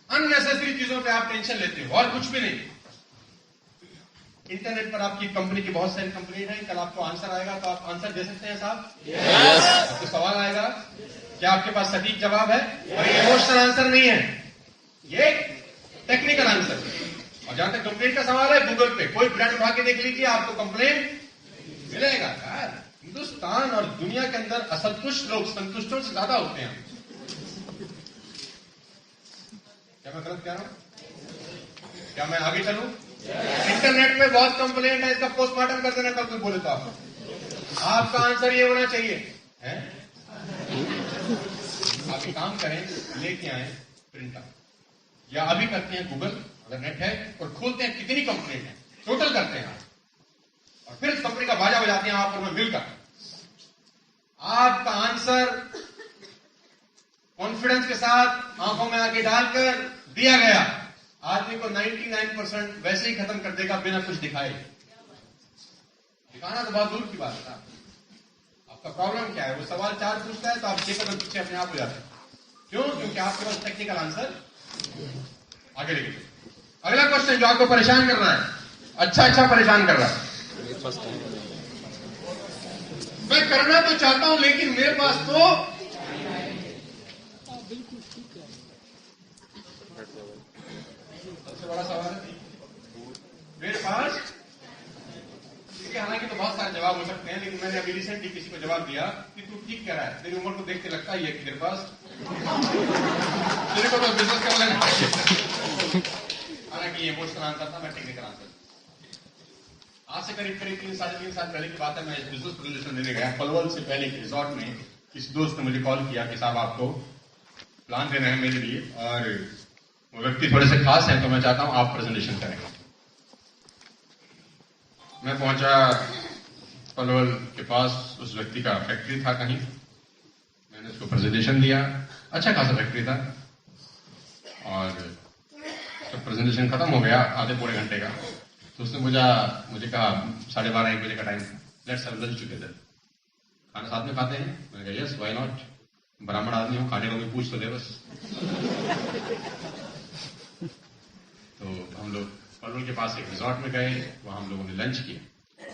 अननेसेसरी चीजों पे आप टेंशन लेते हो और कुछ भी नहीं। इंटरनेट पर आपकी कंपनी की बहुत सारी कंप्लेंट है, कल आपको आंसर आएगा तो आप आंसर दे सकते हैं साहब? yes. आपको सवाल आएगा, क्या आपके पास सटीक जवाब है? और ये इमोशनल आंसर नहीं है, ये टेक्निकल आंसर। और जहां तक कंप्लेंट का सवाल है, गूगल पे कोई ब्रांड उठा के देख लीजिए, आपको कंप्लेंट मिलेगा। यार हिंदुस्तान और दुनिया के अंदर असंतुष्ट लोग संतुष्टों से ज्यादा होते हैं। क्या मैं गलत कह रहा हूं? क्या मैं आगे चलूं? इंटरनेट पे बहुत कंप्लेंट है, इसका पोस्टमार्टम कर देना कल कोई बोले तो आपका आंसर ये होना चाहिए है? आप एक काम करें, लेके आए प्रिंट आउट, या अभी करते हैं गूगल अगर नेट है और खोलते हैं कितनी कंप्लेंट है, टोटल करते हैं और फिर इस कंपनी का बाजा बजाते हैं आप और मैं मिलकर। आपका आंसर कॉन्फिडेंस के साथ आंखों में आके डालकर दिया गया, आदमी को 99% वैसे ही खत्म कर देगा बिना कुछ दिखाए। दिखाना तो बहुत दूर की बात है। आपका प्रॉब्लम क्या है? वो सवाल 4 पूछता है तो आप 6 कदम पीछे अपने आप हो जाते हैं। क्यों? क्योंकि आपके पास टेक्निकल आंसर आगे लेके चलो। अगला क्वेश्चन जो आपको परेशान कर रहा है, अच्छा परेशान कर रहा है, मैं करना तो चाहता हूं लेकिन मेरे पास तो सबसे बड़ा सवाल है मेरे पास। इसके हालांकि तो बहुत सारे जवाब हो सकते हैं, लेकिन मैंने अभी रिसेंटली किसी को जवाब दिया कि तू ठीक कह रहा है, तेरी उम्र को देख के लगता ही है कि तेरे पास तेरे को तो बिजनेस कर लेना। हालांकि ये इमोशनल आंसर था, मैं टेक्निकल आंसर। आज से करीब 3-3.5 साल पहले की बात है। मैं बिजनेस प्रेजेंटेशन देने गया पलवल से पहले एक रिजॉर्ट में। किसी दोस्त ने मुझे कॉल किया कि साहब आपको प्लान देना है मेरे लिए, और वो व्यक्ति थोड़े से खास है तो मैं चाहता हूं आप प्रेजेंटेशन करें। मैं पहुंचा पलवल के पास, उस व्यक्ति का फैक्ट्री था कहीं, मैंने उसको प्रेजेंटेशन दिया। अच्छा खासा फैक्ट्री था, और जब प्रेजेंटेशन खत्म हो गया आधे पौने घंटे का, तो उसने मुझे कहा 12:30-1 बजे का time, let's have lunch together, खाना साथ में खाते हैं। मैंने कहा यस व्हाई नॉट, ब्राह्मण आदमी हूं, खाने को भी पूछ तो दे बस। तो हम लोग पलवल के पास एक रिजॉर्ट में गए, वहां हम लोगों ने लंच किया।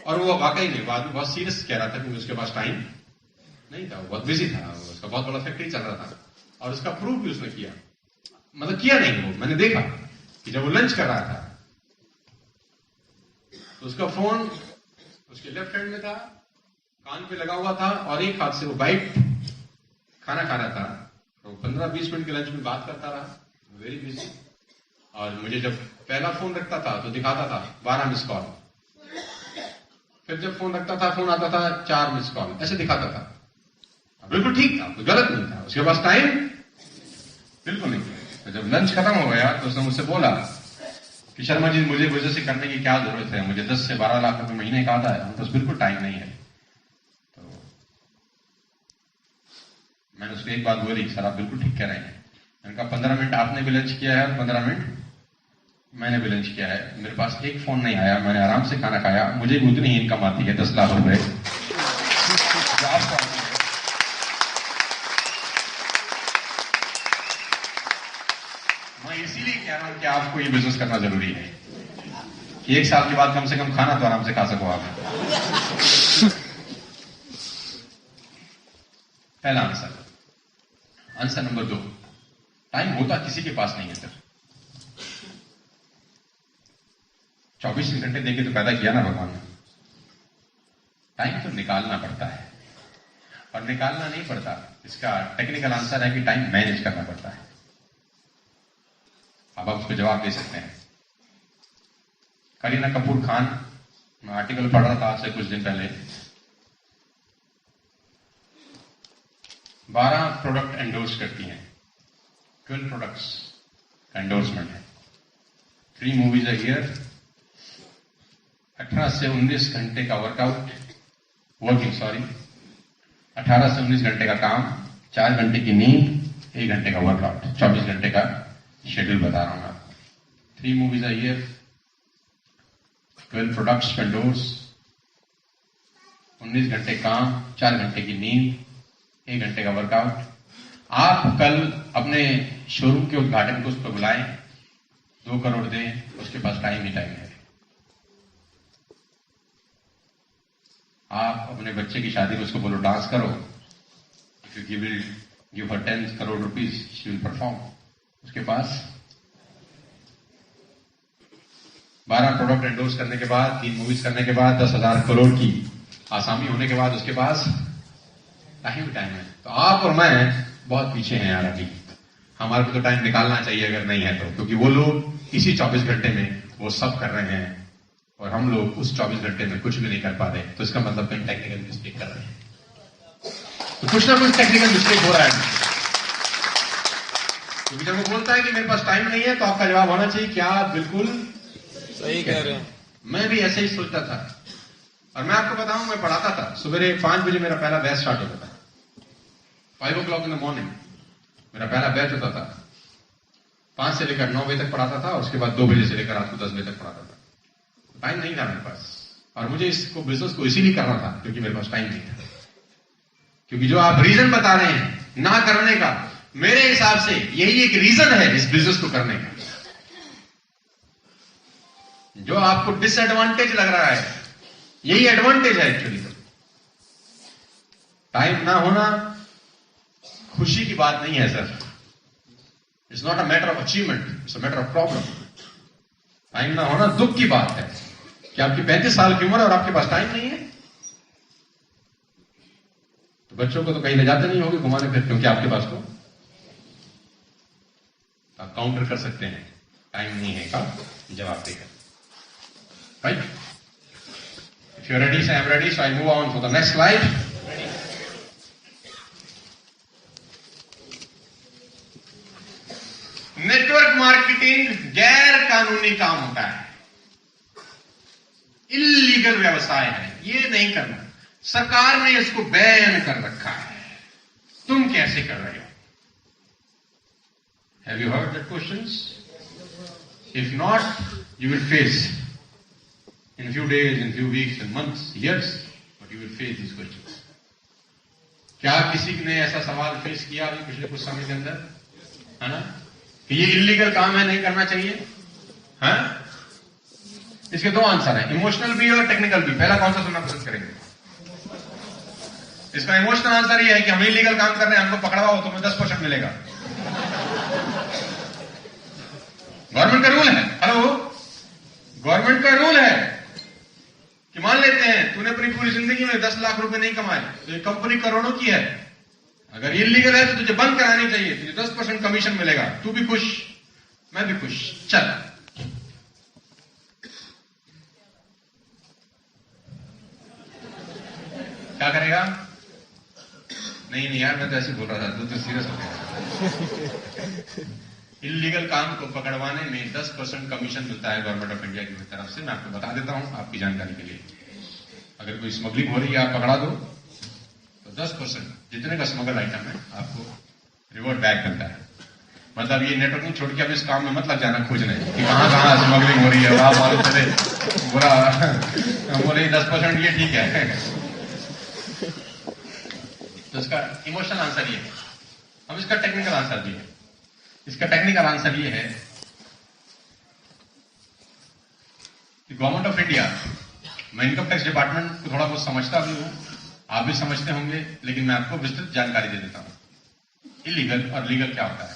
और वो वाकई में बाद में बहुत सीरियस कह रहा था कि उसके पास टाइम नहीं था, वो बहुत बिजी था, उसका बहुत बड़ा फैक्ट्री चल रहा था, और उसका प्रूफ भी उसने किया। मतलब किया नहीं, वो मैंने देखा कि जब वो लंच कर रहा था तो उसका फोन उसके लेफ्ट हैंड में था, कान पे लगा हुआ था, और एक हाथ से वो बाइट खाना खा रहा था। तो 15-20 मिनट के लंच में बात करता रहा, वेरी बिजी। और मुझे जब पहला फोन रखता था तो दिखाता था 12 मिस कॉल, फिर जब फोन रखता था फोन आता था 4 मिस कॉल, ऐसे दिखाता था। बिल्कुल ठीक था, कोई गलत नहीं था, उसके पास टाइम बिल्कुल नहीं था। तो जब लंच खत्म हो गया तो उसने मुझसे बोला कि शर्मा जी मुझे बिजनेस करने की क्या जरूरत है, मुझे 10 से 12 लाख रुपए महीने का आता है, हम तो बिल्कुल टाइम नहीं है। तो मैंने उसको एक बात बोली, सर आप बिल्कुल ठीक कह रहे हैं। मैंने कहा 15 मिनट आपने भी लंच किया है और 15 मिनट मैंने भी लंच किया है, मेरे पास एक फोन नहीं आया, मैंने आराम से खाना खाया, मुझे भी उतनी ही इनकम आती है 10 लाख रुपए। मैं इसीलिए कह रहा हूं कि आपको ये बिजनेस करना जरूरी है कि 1 साल के बाद कम से कम खाना तो आराम से खा सको आप। पहला आंसर नंबर 2, टाइम होता किसी के पास नहीं है सर। 24 घंटे देके तो पैदा किया ना भगवान ने, टाइम तो निकालना पड़ता है, और निकालना नहीं पड़ता, इसका टेक्निकल आंसर है कि टाइम मैनेज करना पड़ता है। अब आप उसको जवाब दे सकते हैं। करीना कपूर खान, मैं आर्टिकल पढ़ रहा था आज से कुछ दिन पहले, 12 प्रोडक्ट एंडोर्स करती हैं, 12 प्रोडक्ट्स का एंडोर्समेंट है, 3 मूवीज अ ईयर, 18 से 19 घंटे का वर्कआउट, 18 से 19 घंटे का काम, 4 घंटे की नींद, 1 घंटे का वर्कआउट, 24 घंटे का शेड्यूल बता रहा हूं आपको। 3 movies a year, 12 products endorse, 19 घंटे काम, 4 घंटे की नींद, 1 घंटे का वर्कआउट। आप कल अपने शोरूम के उद्घाटन को उस पर बुलाएं, 2 करोड़ दें, उसके पास टाइम ही टाइम है। आप अपने बच्चे की शादी में उसको बोलो डांस करो, if you will give her 10 crore rupees she will perform. उसके पास 12 प्रोडक्ट एंडोर्स करने के बाद, 3 मूवीज करने के बाद, 10,000 करोड़ की आसामी होने के बाद उसके पास टाइम है। तो आप और मैं बहुत पीछे हैं यार अभी। हमारे को तो टाइम निकालना चाहिए अगर नहीं है तो, क्योंकि वो लोग इसी 24 घंटे में वो सब कर रहे हैं और हम लोग उस 24 घंटे में कुछ भी नहीं कर पा रहे। तो इसका मतलब कहीं टेक्निकल मिस्टेक कर रहे हैं, तो कुछ ना कुछ टेक्निकल मिस्टेक हो रहा है। क्योंकि जब वो बोलता है कि मेरे पास टाइम नहीं है, तो आपका जवाब होना चाहिए क्या आप बिल्कुल सही कह रहे हैं। मैं भी ऐसे ही सोचता था। और मैं आपको बताऊं, मैं पढ़ाता था सुबह 5 बजे, मेरा पहला बैच स्टार्ट होता था। 5 o'clock इन द मॉर्निंग मेरा पहला बैच होता था। 5 से लेकर 9 बजे तक पढ़ाता था और उसके बाद 2 बजे से लेकर रात को 10 बजे तक पढ़ाता था। टाइम नहीं था मेरे पास, और मुझे इसको बिजनेस को इसीलिए करना था क्योंकि मेरे पास टाइम नहीं था। क्योंकि जो आप रीजन बता रहे हैं ना करने का, मेरे हिसाब से यही एक रीजन है इस बिजनेस को करने का। जो आपको डिसएडवांटेज लग रहा है, यही एडवांटेज है एक्चुअली। तो टाइम ना होना खुशी की बात नहीं है sir. It's not a matter of achievement, it's a matter of problem. Time ना होना दुख की बात है कि आपकी 35 साल की उम्र है और आपके पास टाइम नहीं है। तो बच्चों को तो कहीं ले जाते नहीं होंगे घुमाने फिर, क्योंकि आपके पास तो आप काउंटर कर सकते हैं टाइम नहीं है का जवाब देकर। Right, if you are ready, I am ready, so I move on for the next slide. Network marketing गैर कानूनी काम होता है, इल्लीगल व्यवसाय है, ये नहीं करना। सरकार ने इसको बैन कर रखा है। तुम कैसे कर रहे हो? Have you heard that questions? If not, you will face in few days, in few weeks, in months, years, but you will face these questions. क्या किसी ने ऐसा सवाल फेस किया अभी पिछले कुछ समय के अंदर, है ना, कि ये इलीगल काम है, नहीं करना चाहिए? हाँ? इसके 2 आंसर हैं, इमोशनल भी और टेक्निकल भी। पहला कौन सा सुनना पसंद करेंगे? इसका इमोशनल आंसर ये है कि हम इलीगल काम कर रहे हैं, हमको पकड़वाओ तो हमें 10% मिलेगा। गवर्नमेंट का रूल है, हेलो, गवर्नमेंट का रूल है कि मान लेते हैं तूने अपनी पूरी जिंदगी में 10 लाख रुपए नहीं कमाए, तो ये कंपनी करोड़ों की है, अगर इलीगल है तो तुझे बंद करानी चाहिए, तुझे 10% कमीशन मिलेगा, तू भी खुश, मैं भी खुश, चल। क्या करेगा? नहीं यार, मैं तो ऐसे बोल रहा था, तू तो सीरियस हो गया। इलीगल काम को पकड़वाने में 10% कमीशन मिलता है गवर्नमेंट ऑफ इंडिया की तरफ से। मैं आपको बता देता हूं आपकी जानकारी के लिए। अगर कोई स्मगलिंग हो रही है, आप पकड़ा दो तो 10% जितने का स्मगल आइटम है आपको रिवॉर्ड बैक मिलता है। मतलब ये नेटवर्किंग छोड़ के अब इस काम में मत लग जाना खोजने कि कहां स्मगलिंग हो रही है, आप मालूम चले बुरा बोले 10% ये ठीक है। तो इसका इमोशनल आंसर ये है। अब इसका टेक्निकल आंसर भी है। इसका टेक्निकल आंसर ये है कि गवर्नमेंट ऑफ इंडिया, मैं इनकम टैक्स डिपार्टमेंट को थोड़ा बहुत समझता भी हूं, आप भी समझते होंगे, लेकिन मैं आपको विस्तृत जानकारी दे देता हूं इलीगल और लीगल क्या होता है।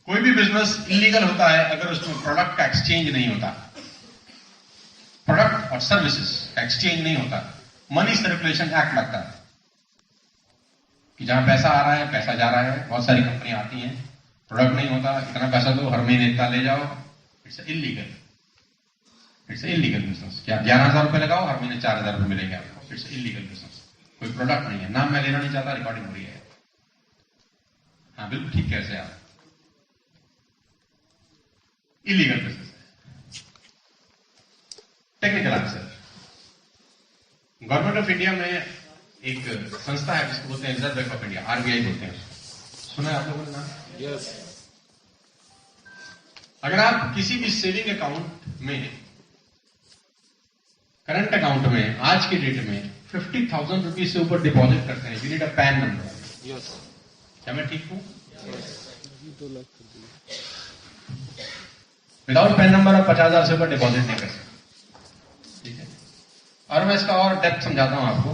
कोई भी बिजनेस इलीगल होता है अगर उसमें प्रोडक्ट का एक्सचेंज नहीं होता, प्रोडक्ट और सर्विसेज का एक्सचेंज नहीं होता। मनी सर्कुलेशन एक्ट लगता है कि जहां पैसा आ रहा है, पैसा जा रहा है, बहुत सारी कंपनियां आती हैं, प्रोडक्ट नहीं होता, इतना पैसा दो, हर महीने इतना ले जाओ, it's illegal, it's illegal business. क्या 11,000 रुपए लगाओ, हर महीने 4,000 रुपए मिलेंगे आपको, इट्स इलीगल बिजनेस। कोई प्रोडक्ट नहीं है, नाम मैं लेना नहीं चाहता, रिकॉर्डिंग हो रही है। हाँ बिल्कुल ठीक, कैसे आप इलीगल बिजनेस है। Technical answer, government of India में एक संस्था है जिसको बोलते हैं reserve bank of India, RBI बोलते हैं उसको। सुना है आप लोगों ने नाम? यस। अगर आप किसी भी सेविंग अकाउंट में, करंट अकाउंट में आज की डेट में 50,000 रुपीज से ऊपर डिपॉजिट करते हैं, you need a pan number. Yes. क्या मैं ठीक हूं? 2 लाख कर दिए। विदाउट पैन नंबर आप 50,000 से ऊपर डिपॉजिट नहीं कर सकते, ठीक है? और मैं इसका और डेप्थ समझाता हूं आपको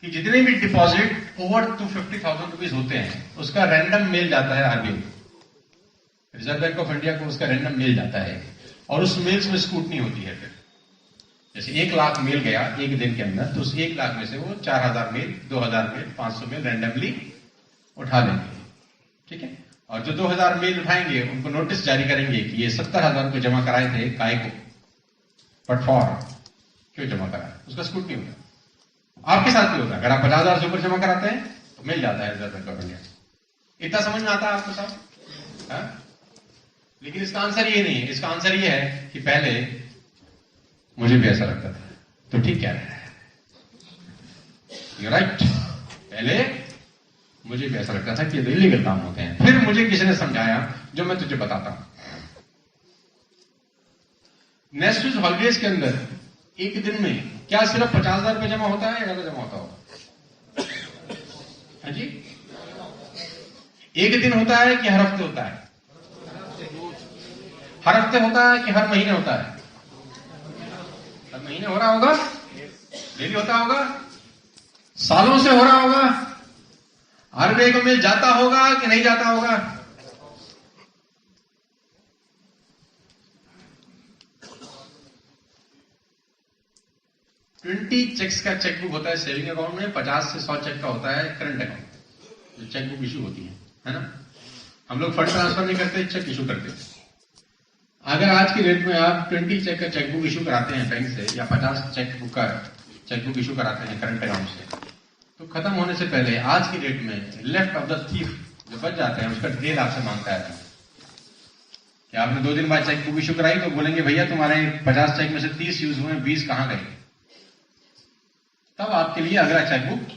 कि जितने भी डिपॉजिट ओवर टू 50,000 रुपीज होते हैं उसका रैंडम मेल जाता है RBI, reserve bank of India को उसका रैंडम मेल जाता है, और उस मेल्स में स्क्रूटनी होती है। फिर जैसे 1 लाख मेल गया एक दिन के अंदर, तो उस 1 लाख में से वो 4,000 मेल, 2,000 मेल, 500 मेल रैंडमली उठा लेंगे, ठीक है? और जो 2,000 मेल उठाएंगे उनको नोटिस जारी करेंगे कि ये 70,000 रुपये जमा कराए थे, काय को, बट फॉर क्यों जमा कराए, उसका स्क्रूटनी होगा। आपके साथ भी होगा, अगर आप 50,000 से ऊपर जमा कराते हैं तो मिल जाता है रिजर्व बैंक ऑफ इंडिया। इतना समझ में आता है आपको साहब? लेकिन इसका आंसर ये नहीं है, इसका आंसर ये है कि पहले मुझे भी ऐसा लगता था, तो ठीक क्या है, यू राइट, पहले मुझे भी ऐसा लगता था कि ये इलीगल काम होते हैं। फिर मुझे किसी ने समझाया, जो मैं तुझे बताता हूं। नेशनल हॉलीडेज के अंदर एक दिन में क्या सिर्फ 50,000 रुपये जमा होता है या ज्यादा जमा होता होगा? हाँ जी, एक दिन होता है कि हर हफ्ते होता है? हर हफ्ते होता है कि हर महीने होता है? हर महीने हो रहा होगा, डेली होता होगा, सालों से हो रहा होगा। आरबीआई को मेल जाता होगा कि नहीं जाता होगा? ट्वेंटी चेक्स का चेकबुक होता है सेविंग अकाउंट में, 50 से 100 चेक का होता है करंट अकाउंट, जो चेकबुक इशू होती है ना? हम लोग फंड ट्रांसफर नहीं करते, चेक इशू करते हैं। अगर आज की डेट में आप 20 चेक का चेकबुक इशू कराते हैं बैंक से, या 50 चेकबुक का चेकबुक इशू कराते हैं करंट अकाउंट से, तो खत्म होने से पहले आज की डेट में लेफ्ट ऑफ द थीफ जो बच जाते हैं उसका डिटेल आपसे मांगता है कि आपने 2 दिन बाद चेकबुक इशू कराई, तो बोलेंगे भैया तुम्हारे 50 चेक में से 30 यूज हुए, 20 कहां गए? तब आपके लिए अगला चेकबुक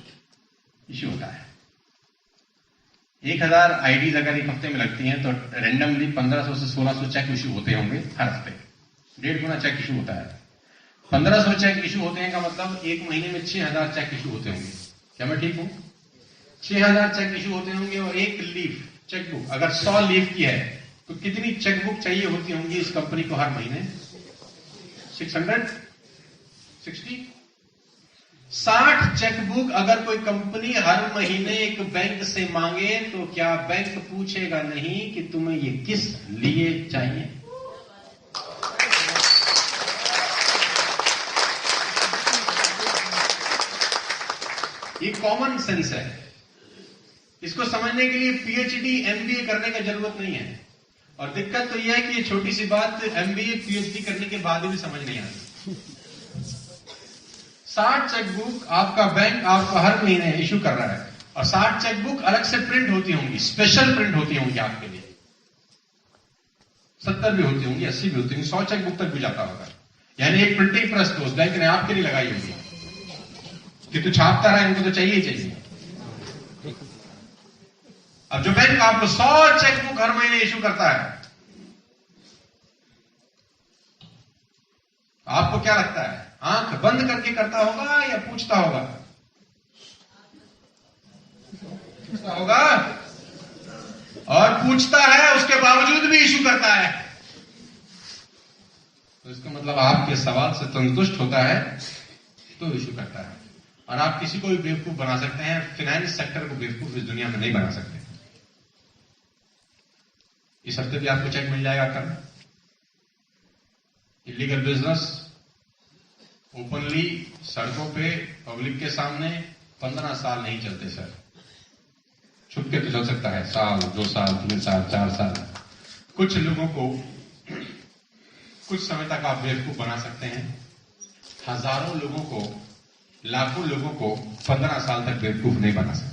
इशू होता है। 1,000 आईडीज अगर एक हफ्ते में लगती हैं तो रेंडमली 1500 से 1600 चेक इशू होते होंगे हर हफ्ते, 1.5 गुना चेक इशू होता है। 1500 चेक इशू होते हैं का मतलब एक महीने में 6,000 चेक इशू होते होंगे। क्या मैं ठीक हूं? 6,000 चेक इशू होते होंगे, और एक लीफ चेकबुक अगर 100 लीफ की है तो कितनी चेकबुक चाहिए होती होंगी इस कंपनी को हर महीने? 660 60 चेकबुक अगर कोई कंपनी हर महीने एक बैंक से मांगे तो क्या बैंक पूछेगा नहीं कि तुम्हें ये किस लिए चाहिए? ये कॉमन सेंस है, इसको समझने के लिए पीएचडी एमबीए करने का जरूरत नहीं है। और दिक्कत तो यह है कि ये छोटी सी बात एमबीए पीएचडी करने के बाद भी समझ नहीं आती। 60 चेकबुक आपका बैंक आपको हर महीने इशू कर रहा है, और 60 चेकबुक अलग से प्रिंट होती होंगी, स्पेशल प्रिंट होती होंगी आपके लिए। 70 भी होती होंगी, 80 भी होती होंगी, 100 चेकबुक तक भी जाता होगा। यानी एक प्रिंटिंग प्रेस तो उस बैंक ने आपके लिए लगाई होगी कि तू छापता रहा, इनको तो चाहिए ही चाहिए। अब जो बैंक आपको 100 चेकबुक हर महीने इशू करता है, आपको क्या लगता है, आंख बंद करके करता होगा या पूछता होगा? पूछता होगा, और पूछता है उसके बावजूद भी इशू करता है, तो इसका मतलब आपके सवाल से संतुष्ट होता है तो इशू करता है। और आप किसी को भी बेवकूफ बना सकते हैं, फाइनेंस सेक्टर को बेवकूफ इस दुनिया में नहीं बना सकते। इस हफ्ते भी आपको चेक मिल जाएगा कल। इलीगल बिजनेस ओपनली सड़कों पे पब्लिक के सामने 15 साल नहीं चलते सर, छुप के तो चल सकता है, साल, 2 साल, 3 साल, 4 साल। कुछ लोगों को कुछ समय तक आप बेवकूफ बना सकते हैं, हजारों लोगों को, लाखों लोगों को 15 साल तक बेवकूफ नहीं बना सकते।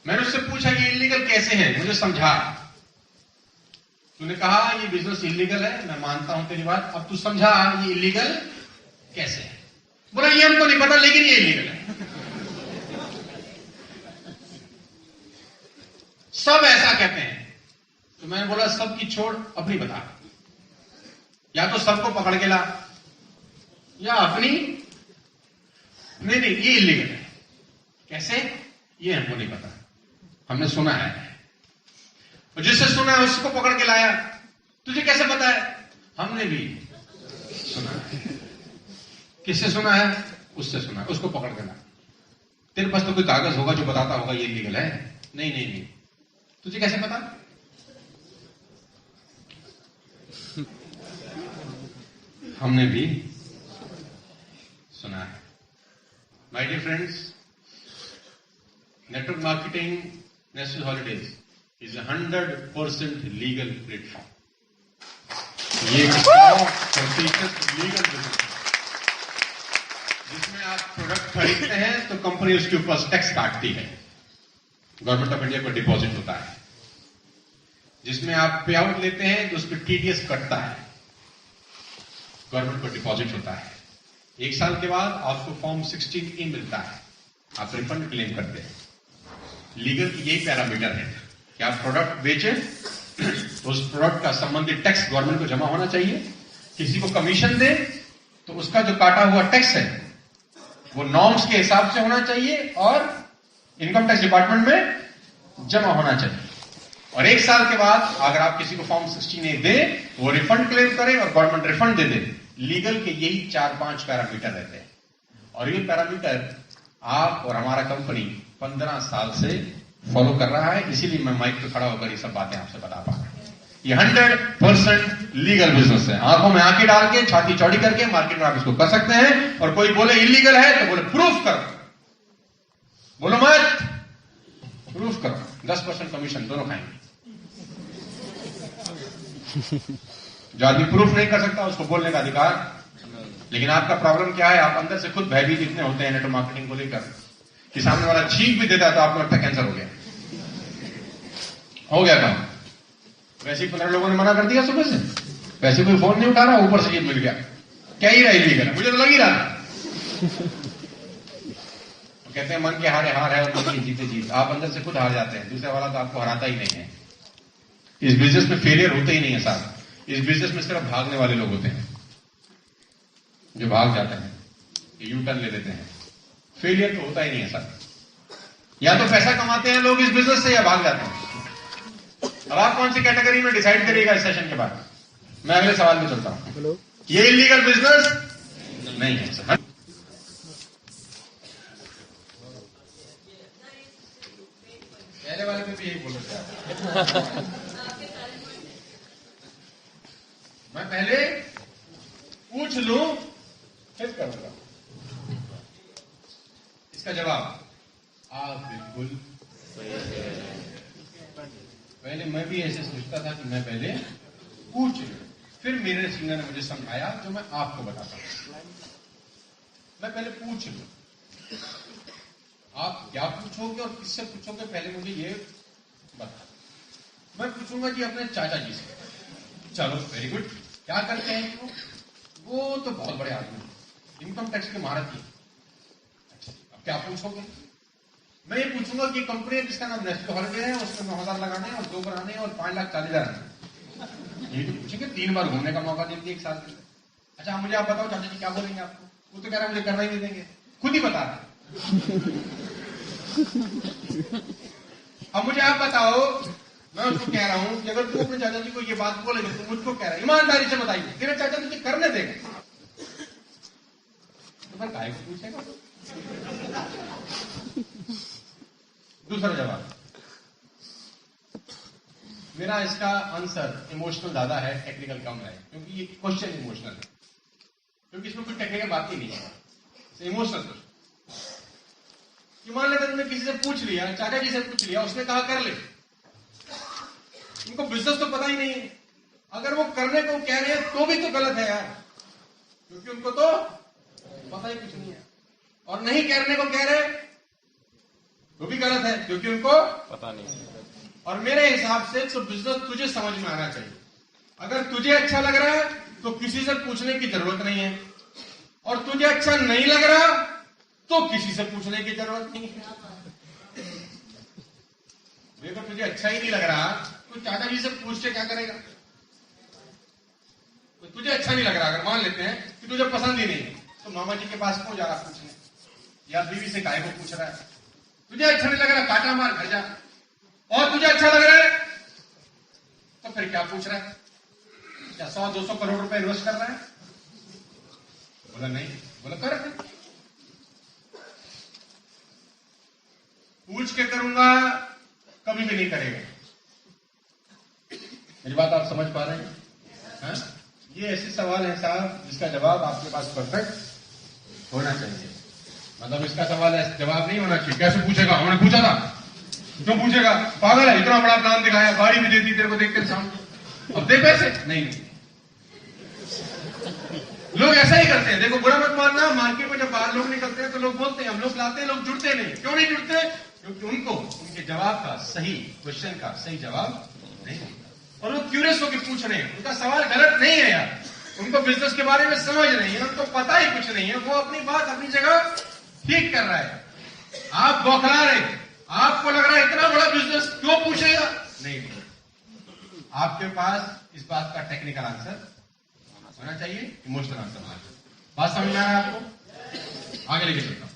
मैंने उससे पूछा ये इलीगल कैसे है, मुझे समझा। तूने कहा ये बिजनेस इलीगल है, मैं मानता हूं तेरी बात, अब तू समझा ये इलीगल कैसे है। बोला ये हमको नहीं पता लेकिन ये इलीगल है। सब ऐसा कहते हैं। तो मैंने बोला सबकी छोड़ अपनी बता, या तो सबको पकड़ के ला या अपनी। नहीं ये इलीगल है। कैसे, ये हमको नहीं पता, हमने सुना है। और जिससे सुना है उसको पकड़ के लाया। तुझे कैसे पता है? हमने भी सुना है। किससे सुना है? उससे सुना है, उसको पकड़ के ला। तेरे पास तो कोई कागज होगा जो बताता होगा ये इलीगल है। नहीं तुझे कैसे पता? हमने भी सुना है। My dear friends, network marketing national holidays is 100% legal platform. ये 100% लीगल बिजनेस है, जिसमें आप प्रोडक्ट खरीदते हैं तो कंपनी उसके ऊपर टैक्स काटती है, गवर्नमेंट ऑफ इंडिया को डिपॉजिट होता है। जिसमें आप पे आउट लेते हैं तो उस पर टीडीएस कटता है, गवर्नमेंट को डिपॉजिट होता है। 1 साल के बाद आपको फॉर्म 16E मिलता है, आप रिफंड क्लेम करते हैं। लीगल की यही पैरामीटर है कि आप प्रोडक्ट बेचें तो उस प्रोडक्ट का संबंधित टैक्स गवर्नमेंट को जमा होना चाहिए। किसी को कमीशन दे तो उसका जो काटा हुआ टैक्स है वो नॉर्म्स के हिसाब से होना चाहिए और इनकम टैक्स डिपार्टमेंट में जमा होना चाहिए। और 1 साल के बाद अगर आप किसी को फॉर्म 16A दे, वो रिफंड क्लेम करे और गवर्नमेंट रिफंड दे दे। लीगल के यही 4-5 पैरामीटर रहते हैं, और ये पैरामीटर आप और हमारा कंपनी 15 साल से फॉलो कर रहा है। इसीलिए मैं माइक पे खड़ा होकर ये सब बातें आपसे बता पा रहा हूं। ये 100% लीगल बिजनेस है। आंखों में आंखें डाल के, छाती चौड़ी करके मार्केट में आप इसको कर सकते हैं। और कोई बोले इलीगल है तो बोले प्रूफ करो, बोलो मत, प्रूफ करो। 10% कमीशन दोनों खाएंगे। जो आदमी प्रूफ नहीं कर सकता उसको बोलने का अधिकार। लेकिन आपका प्रॉब्लम क्या है, आप अंदर से खुद भयभीत इतने होते हैं नेटवर्क मार्केटिंग को लेकर कि सामने वाला छींक भी देता है तो आपको लगता है कैंसर हो गया काम। वैसे ही 15 लोगों ने मना कर दिया सुबह से, वैसे कोई फोन नहीं उठा रहा, ऊपर से ये मिल गया। क्या ही रही लीगल है, मुझे तो लग ही रहा था। तो कहते हैं मन के हारे हार है और मन की जीते जीत। आप अंदर से खुद हार जाते हैं, दूसरे वाला तो आपको हराता ही नहीं है। इस बिजनेस में फेलियर होते ही नहीं है साहब। इस बिजनेस में सिर्फ भागने वाले लोग होते हैं, जो भाग जाते हैं, यू टर्न ले लेते हैं। फेलियर तो होता ही नहीं है साहब। या तो पैसा कमाते हैं लोग इस बिजनेस से या भाग जाते हैं। अब आप कौन सी कैटेगरी में डिसाइड करिएगा इस सेशन के बाद। मैं अगले सवाल में चलता हूं। हेलो, ये इलीगल बिजनेस नहीं है सर। पहले वाले में भी यही बोल रहे थे। मैं पहले पूछ लूं फिर करूंगा। इसका जवाब आप बिल्कुल। पहले मैं भी ऐसे सोचता था कि मैं पहले पूछ लूं, फिर मेरे सीनियर ने मुझे समझाया जो मैं आपको बताता हूं। मैं पहले पूछ लूं। आप क्या पूछोगे और किससे पूछोगे पहले मुझे ये बता। मैं पूछूंगा जी अपने चाचा जी से। चलो वेरी गुड, क्या करते हैं वो तो बहुत बड़े आदमी, इनकम टैक्स के महारथी। अच्छा, अब क्या पूछोगे? मैं ये पूछूंगा कि कंपनी जिसका नाम नेशनल हॉलीडे है उसमें 9,000 लगाने हैं और 2 बनाने हैं और 5,40,000। ये तो पूछेंगे, 3 बार घूमने का मौका देंगे 1 साल के लिए। अच्छा मुझे आप बताओ चाचा जी क्या बोलेंगे आपको? वो तो कह रहा है मुझे करना ही नहीं देंगे, खुद ही बता रहे। अब मुझे आप बताओ, मैं उसको कह रहा हूं कि अगर तू अपने चाचा जी को ये बात बोलेगा तो मुझको कह रहा है ईमानदारी से बताइए तेरे चाचा तुझे करने देगा तो फिर काहे को पूछेगा? दूसरा जवाब, मेरा इसका आंसर इमोशनल ज्यादा है, टेक्निकल कम है, क्योंकि ये क्वेश्चन इमोशनल है, क्योंकि इसमें कोई टेक्निकल बात ही नहीं है, इमोशनल क्वेश्चन। मान लेते तुमने किसी से पूछ लिया, चाचा जी से पूछ लिया, उसने कहा कर ले, उनको बिजनेस तो पता ही नहीं है। अगर वो करने को कह रहे हैं तो भी तो गलत है यार, क्योंकि उनको तो पता ही कुछ नहीं है। और नहीं करने को कह रहे वो भी गलत है, क्योंकि उनको पता नहीं। और मेरे हिसाब से तो बिजनेस तुझे समझ में आना चाहिए। अगर तुझे अच्छा लग रहा है तो किसी से पूछने की जरूरत नहीं है, और तुझे अच्छा नहीं लग रहा तो किसी से पूछने की जरूरत नहीं है। अगर तुझे अच्छा ही नहीं लग रहा तो चाचा जी से पूछ के क्या करेगा? तो तुझे अच्छा नहीं लग रहा, अगर मान लेते हैं कि तुझे पसंद ही नहीं, तो मामा जी के पास क्यों जा रहा पूछने, या बीवी से काहे को पूछ रहा है? तुझे अच्छा नहीं लग रहा, काटा मार घर जा। और तुझे अच्छा लग रहा है तो फिर क्या पूछ रहा है? क्या 100-200 करोड़ रुपए इन्वेस्ट कर रहा है? बोला नहीं। बोला कर, पूछ के करूंगा कभी भी नहीं करेगा। मेरी बात आप समझ पा रहे हैं? हाँ? ये ऐसे सवाल है साहब जिसका जवाब आपके पास परफेक्ट होना चाहिए। मतलब इसका सवाल है, जवाब नहीं होना चाहिए कैसे पूछेगा, हमने पूछा था, क्यों पूछेगा, पागल है, इतना बड़ा प्लान दिखाया, गाड़ी भी देती तेरे को देखते सामने, अब दे पैसे नहीं। लोग ऐसा ही करते हैं। देखो बुरा मत मानना, मार्केट में जब बाहर लोग निकलते हैं तो लोग बोलते हैं हम लोग लाते हैं, लोग जुड़ते नहीं। क्यों नहीं जुड़ते? क्योंकि उनको उनके जवाब का सही, क्वेश्चन का सही जवाब नहीं, और वो क्यूरियस होकर पूछ रहे हैं। उनका सवाल गलत नहीं है यार, उनको बिजनेस के बारे में समझ नहीं है, उनको पता ही कुछ नहीं है, वो अपनी बात अपनी जगह ठीक कर रहा है। आप बौखला रहे, आपको लग रहा है इतना बड़ा बिजनेस क्यों पूछेगा? नहीं, आपके पास इस बात का टेक्निकल आंसर होना चाहिए, इमोशनल आंसर होना चाहिए। बात समझ में आ रहा है आपको? आगे लेके चलता हूं।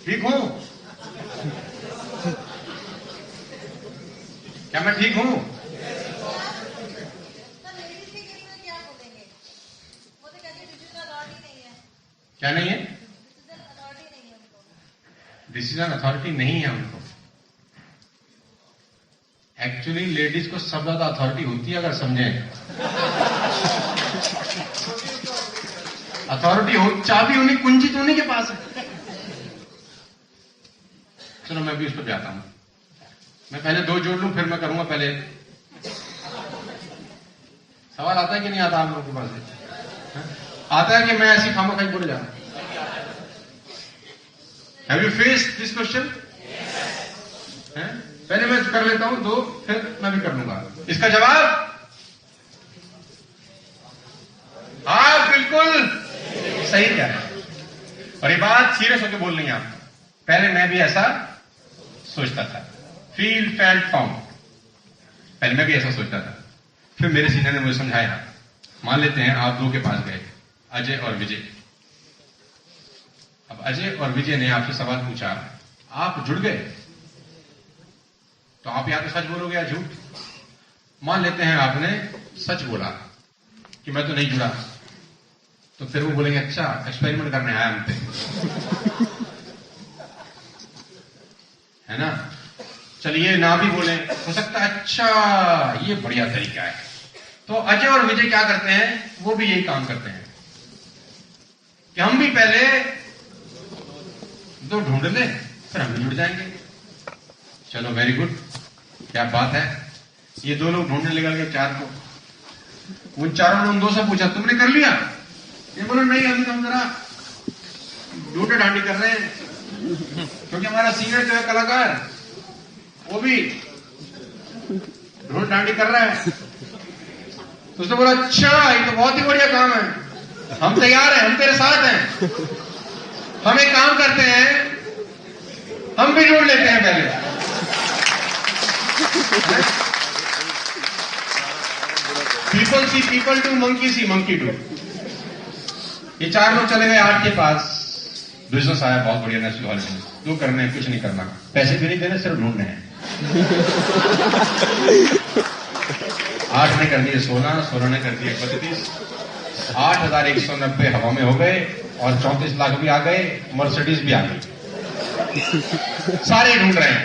ठीक हूं? क्या मैं ठीक हूं? क्या नहीं है? डिसीजन अथॉरिटी नहीं है उनको। एक्चुअली लेडीज को सब ज्यादा अथॉरिटी होती है, अगर समझें। अथॉरिटी हो, चाबी उन्हीं, कुंजी तो उन्हीं के पास है। चलो मैं भी उस पर जाता हूं। मैं पहले 2 जोड़ लूं, फिर मैं करूंगा पहले। सवाल आता है कि नहीं आता आप लोगों के पास? आता है कि मैं ऐसी खामोखाई बोले जा रहा हूं? Have you faced this question? पहले मैं कर लेता हूं 2, फिर मैं भी कर लूंगा। इसका जवाब आप बिल्कुल सही कह रहे हैं, और ये बात सीरियस होकर बोल रही हैं आप। पहले मैं भी ऐसा सोचता था, फील फेल्ट फाउंड, पहले मैं भी ऐसा सोचता था। फिर मेरे सीनियर ने मुझे समझाया। मान लेते हैं आप 2 के पास गए, अजय और विजय। अब अजय और विजय ने आपसे सवाल पूछा, आप जुड़ गए, तो आप या तो सच बोलोगे या झूठ। मान लेते हैं आपने सच बोला कि मैं तो नहीं जुड़ा, तो फिर वो बोलेंगे अच्छा एक्सपेरिमेंट करने आया हम पे, है ना। चलिए ना भी बोले, हो सकता है अच्छा ये बढ़िया तरीका है। तो अजय और विजय क्या करते हैं, वो भी यही काम करते हैं कि हम भी पहले 2 ढूंढ लें, फिर हम भी जुड़ जाएंगे। चलो वेरी गुड, क्या बात है। ये 2 लोग ढूंढने निकल गए 4 को। उन चारों ने उन 2 से पूछा तुमने कर लिया? ये बोलो नहीं, अभी हम जरा ढूंढे ढांडी कर रहे हैं, क्योंकि हमारा सीनियर जो है कलाकार वो भी ढूंढ ढांडी कर रहा है। तो उसने बोला अच्छा ये तो बहुत ही बढ़िया काम है, हम तैयार हैं, हम तेरे साथ हैं। हम एक काम करते हैं, हम भी ढूंढ लेते हैं पहले। People see people too, monkey see monkey too. ये 4 लोग चले गए 8 के पास। बिजनेस आया बहुत बढ़िया नेशनल हॉलिडे, 2 करने हैं, कुछ नहीं करना, पैसे भी नहीं देने, सिर्फ ढूंढने हैं। 8 ने कर दिए 16, 16 ने कर दिए 32, 8,190 हवा में हो गए, और 34 लाख भी आ गए, मर्सिडीज भी आ गई। सारे ढूंढ रहे हैं।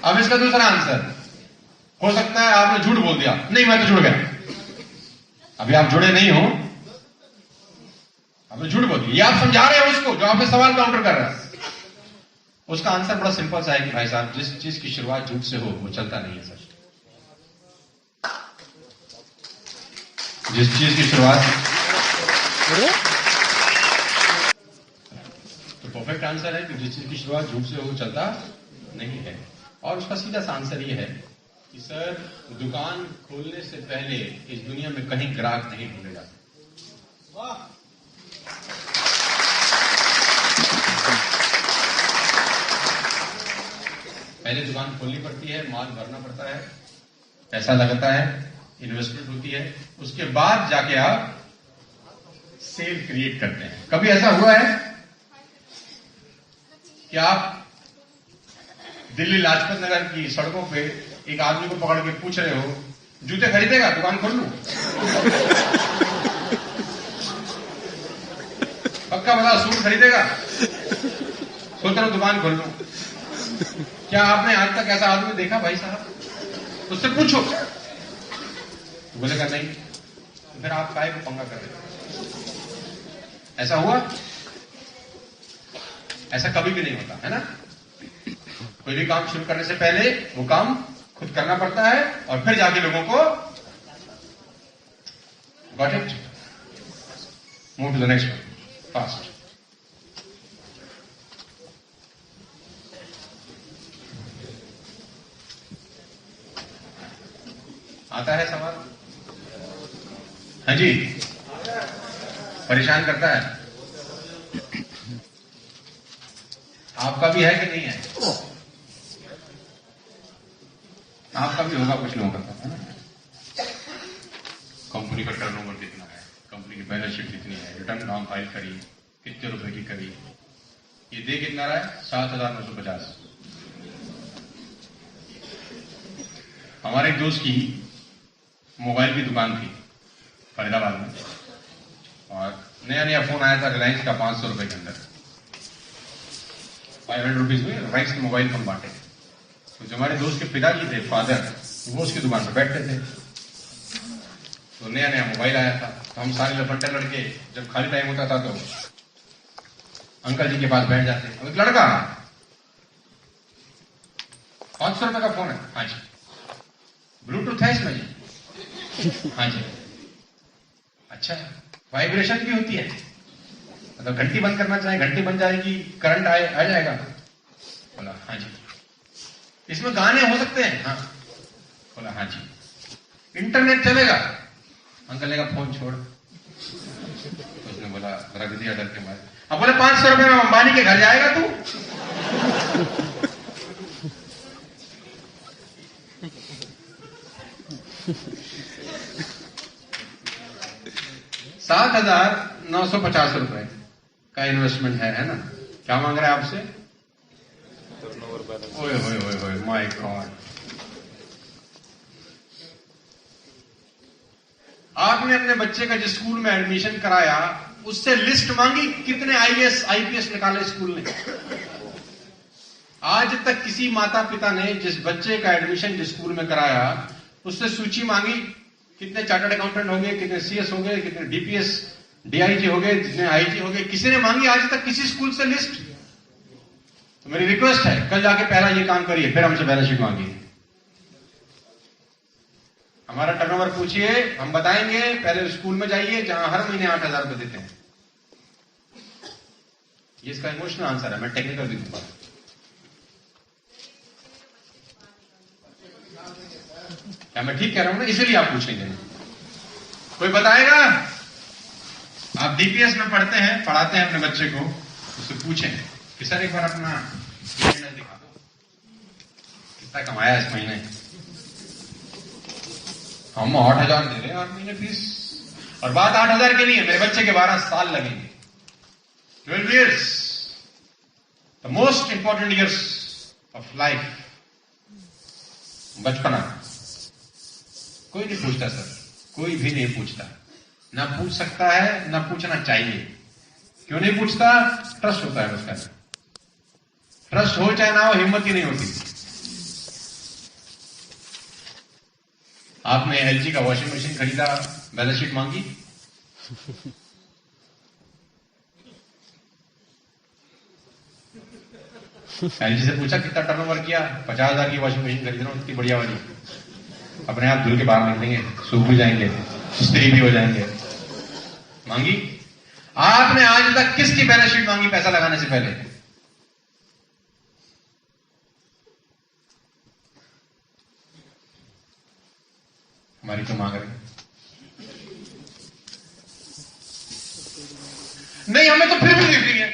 अब इसका दूसरा आंसर हो सकता है आपने झूठ बोल दिया, नहीं मैं तो जुड़ गया। अभी आप जुड़े नहीं हो, आपने झूठ बोल दिया, ये आप समझा रहे हैं उसको जो आपसे सवाल काउंटर कर रहा है। उसका आंसर बड़ा सिंपल सा है कि भाई साहब जिस चीज की शुरुआत झूठ से हो वो चलता नहीं है सच। जिस चीज की शुरुआत, तो परफेक्ट आंसर है कि जिस चीज की शुरुआत झूठ से हो चलता नहीं है। और उसका सीधा सा आंसर ये है कि सर, दुकान खोलने से पहले इस दुनिया में कहीं ग्राहक नहीं ढूंढे जाते। पहले दुकान खोलनी पड़ती है, माल भरना पड़ता है, पैसा लगता है, इन्वेस्टमेंट होती है, उसके बाद जाके आप सेल क्रिएट करते हैं। कभी ऐसा हुआ है कि आप दिल्ली लाजपत नगर की सड़कों पे एक आदमी को पकड़ के पूछ रहे हो, जूते खरीदेगा, दुकान खोल लूं? पक्का बता, सूट खरीदेगा? सोच रहा हूं दुकान खोल लूं। क्या आपने आज तक ऐसा आदमी देखा भाई साहब? उससे पूछो। तो बोलेगा नहीं। तो फिर आप काहे को पंगा कर रहे हो? ऐसा हुआ? ऐसा कभी भी नहीं होता है ना। कोई भी काम शुरू करने से पहले वो काम खुद करना पड़ता है और फिर जाके लोगों को got it, move to the next one fast. आता है सवाल? हाँ जी, परेशान करता है? आपका भी है कि नहीं है? आपका भी होगा कुछ लोगों का, है ना। कंपनी का टर्नओवर कितना है, कंपनी की बैलेंस शीट कितनी है, रिटर्न नाम फाइल करी, कितने रुपए की करी, ये दे कितना रहा है? 7,950। हमारे एक दोस्त की मोबाइल की दुकान थी फरीदाबाद में, और नया नया फोन आया था रिलायंस का 500 रुपए के अंदर, 500 रुपीज में रिलायंस के मोबाइल फोन बांटे। तो जो हमारे दोस्त के पिताजी थे, फादर, वो उसकी दुकान पर बैठते थे। तो नया नया मोबाइल आया था, तो हम सारे लफंटे लड़के जब खाली टाइम होता था तो अंकल जी के पास बैठ जाते। अब एक लड़का, 500 रुपए का फोन है? हाँ जी। ब्लूटूथ है इसमें जी? हाँ जी। अच्छा, वाइब्रेशन भी होती है, मतलब घंटी बंद करना चाहे घंटी बन जाएगी, करंट आ जाएगा? बोला हाँ जी। इसमें गाने हो सकते हैं? हाँ। बोला हाँ जी। इंटरनेट चलेगा? अंकल ने कहा फोन छोड़। उसने बोला रख दिया डर के मारे। अब बोले 500 रुपए में अंबानी के घर जाएगा तू? 7,950 रुपए का इन्वेस्टमेंट है ना। क्या मांग रहा है आपसे? ओए होए होए होए, माय गॉड। आपने अपने बच्चे का जिस स्कूल में एडमिशन कराया उससे लिस्ट मांगी कितने आईएएस आईपीएस निकाले स्कूल ने? आज तक किसी माता पिता ने जिस बच्चे का एडमिशन जिस स्कूल में कराया उससे सूची मांगी कितने चार्टर्ड अकाउंटेंट हो गए, कितने सीएस हो गए, कितने डीपीएस डीआईजी हो गए, जितने आईजी हो गए? किसी ने मांगी आज तक किसी स्कूल से लिस्ट? तो मेरी रिक्वेस्ट है कल जाके पहला ये काम करिए, फिर हमसे बैलेंस शीट मांगिए। हमारा टर्नओवर पूछिए, हम बताएंगे। पहले स्कूल में जाइए जहां हर महीने 8,000 रुपए देते हैं। ये इसका इमोशनल आंसर है, मैं टेक्निकल भी दूंगा। क्या मैं ठीक कह रहा हूं ना? इसीलिए आप पूछेंगे। कोई बताएगा? आप डीपीएस में पढ़ते हैं, पढ़ाते हैं अपने बच्चे को, उससे पूछें कि सर एक बार अपना दिखा दो, कितना कमाया इस महीने? हम 8,000 दे रहे हैं हर महीने फीस, और बात 8,000 की नहीं है, मेरे बच्चे के 12 साल लगेंगे, 12 years, the most important years of life. बचपना। कोई नहीं पूछता सर, कोई भी नहीं पूछता, ना पूछ सकता है, ना पूछना चाहिए। क्यों नहीं पूछता? ट्रस्ट होता है उसका। ट्रस्ट हो चाहे ना हो, हिम्मत ही नहीं होती। आपने एलजी का वॉशिंग मशीन खरीदा, बैलेंस शीट मांगी? एलजी से पूछा कितना टर्नओवर किया? 50,000 की वॉशिंग मशीन खरीद रहा हूं, इतनी बढ़िया वाली। अपने आप धुल के बाहर निकलेंगे, सूख भी जाएंगे। स्त्री भी हो जाएंगे। मांगी? आपने आज तक किसकी बैलेंस शीट मांगी पैसा लगाने से पहले? हमारी तो मांग रहे नहीं, हमें तो फिर भी देख रही है,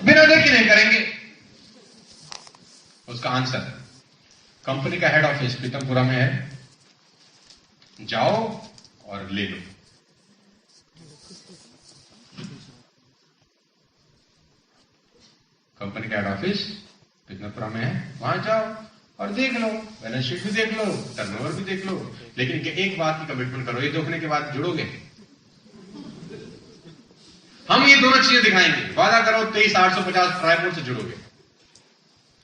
बिना देखे नहीं करेंगे। उसका आंसर, कंपनी का हेड ऑफिस पीतमपुरा में है, जाओ और ले लो। कंपनी का हेड ऑफिस पीतमपुरा में है, वहां जाओ और देख लो, बैलेंस शीट भी देख लो, टर्नओवर भी देख लो, लेकिन एक बात की कमिटमेंट करो, ये देखने के बाद जुड़ोगे। हम ये दोनों चीजें दिखाएंगे, वादा करो 23,850 ट्राईपोर्ट से जुड़ोगे।